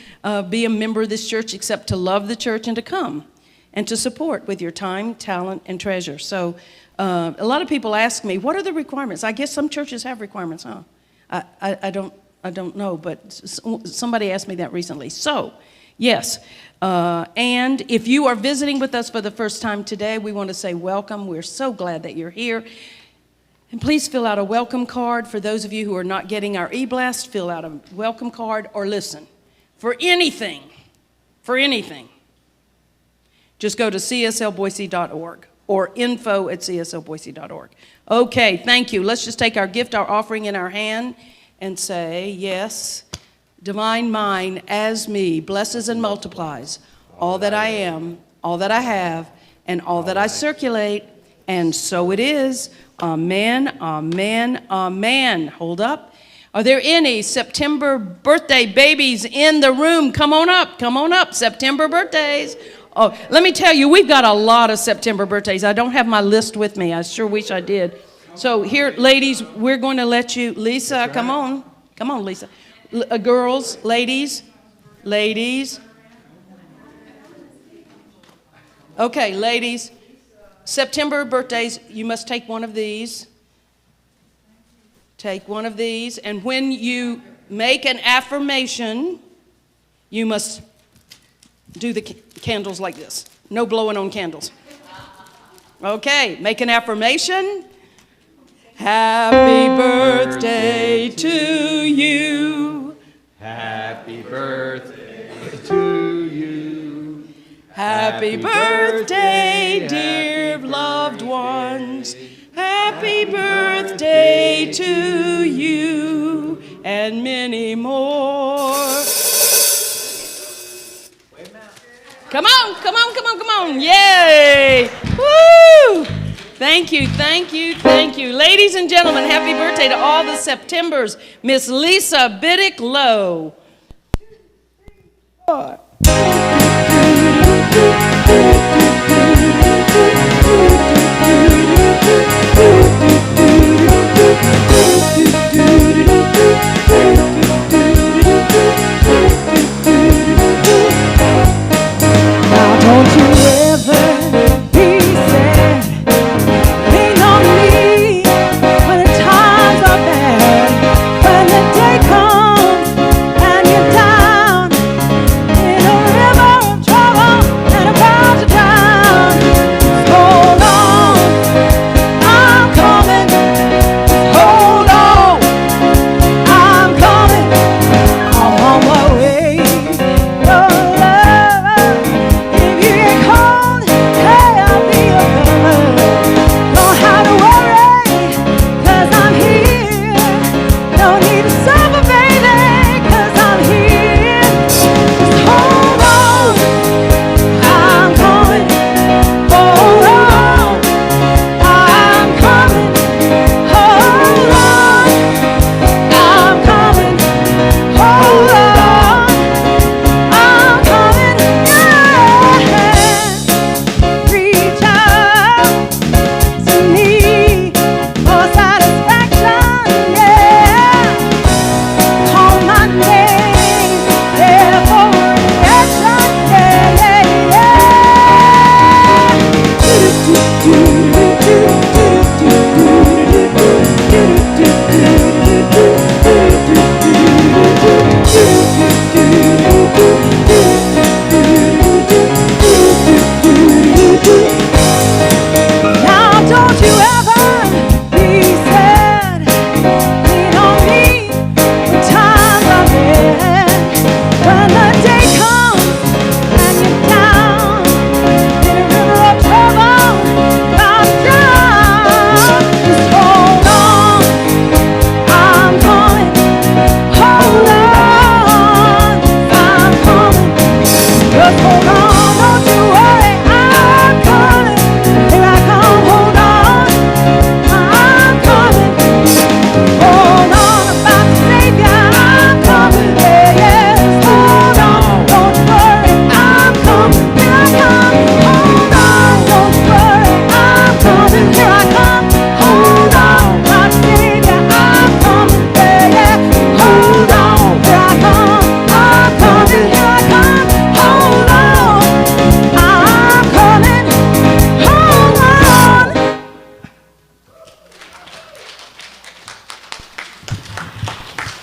[SPEAKER 3] be a member of this church except to love the church and to come and to support with your time, talent, and treasure. So a lot of people ask me, what are the requirements? I guess some churches have requirements, huh? I don't know, but somebody asked me that recently. So, yes. And if you are visiting with us for the first time today, we want to say welcome. We're so glad that you're here. And please fill out a welcome card. For those of you who are not getting our e-blast, fill out a welcome card, or listen. For anything, just go to cslboise.org or info@cslboise.org. Okay, thank you. Let's just take our gift, our offering in our hand and say, yes, divine mind as me blesses and multiplies all that I am, all that I have, and all that I circulate, and so it is. Amen, amen, amen. Hold up. Are there any September birthday babies in the room? Come on up, September birthdays. Oh, let me tell you, we've got a lot of September birthdays. I don't have my list with me. I sure wish I did. So here, ladies, we're going to let you, Lisa, come on. Come on, Lisa. Girls, ladies. Okay, ladies. September birthdays, you must take one of these. Take one of these. And when you make an affirmation, you must do the candles like this. No blowing on candles. Okay, make an affirmation. Happy birthday to you.
[SPEAKER 1] Happy birthday to you.
[SPEAKER 3] Happy birthday, dear loved ones. Happy birthday to you, and many more. Come on. Yay! Woo! Thank you. Ladies and gentlemen, happy birthday to all the Septembers. Miss Lisa Biddick Lowe.
[SPEAKER 2] Now don't you ever be sad. Lean on me when the times are bad. When the day comes and you're down in a river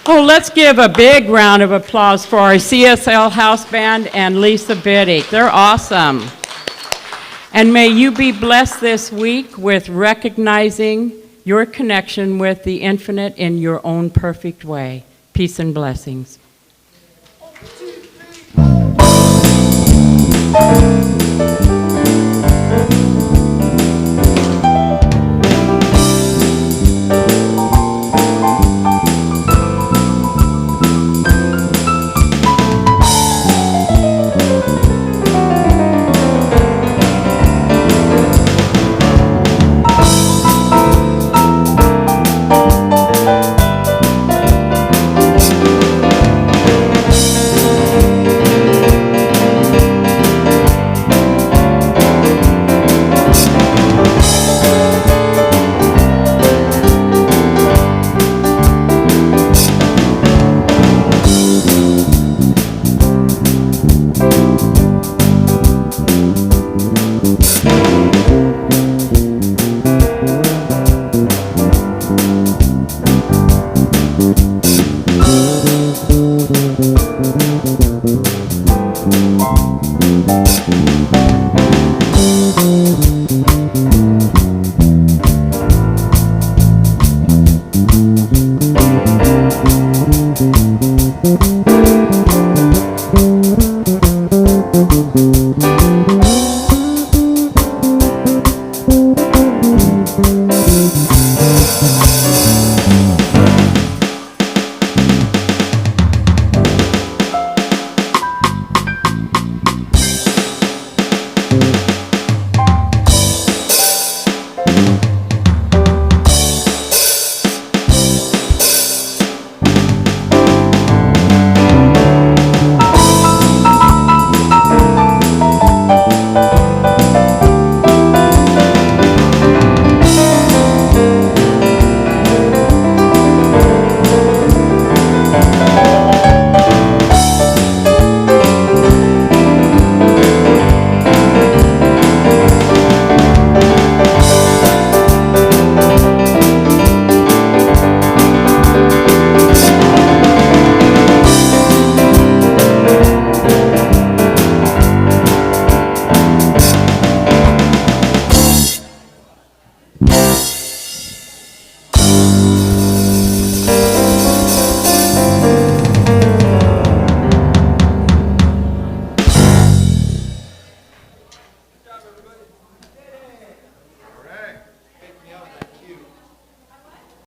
[SPEAKER 4] Oh, let's give a big round of applause for our CSL House Band and Lisa Biddick. They're awesome. And may you be blessed this week with recognizing your connection with the infinite in your own perfect way. Peace and blessings.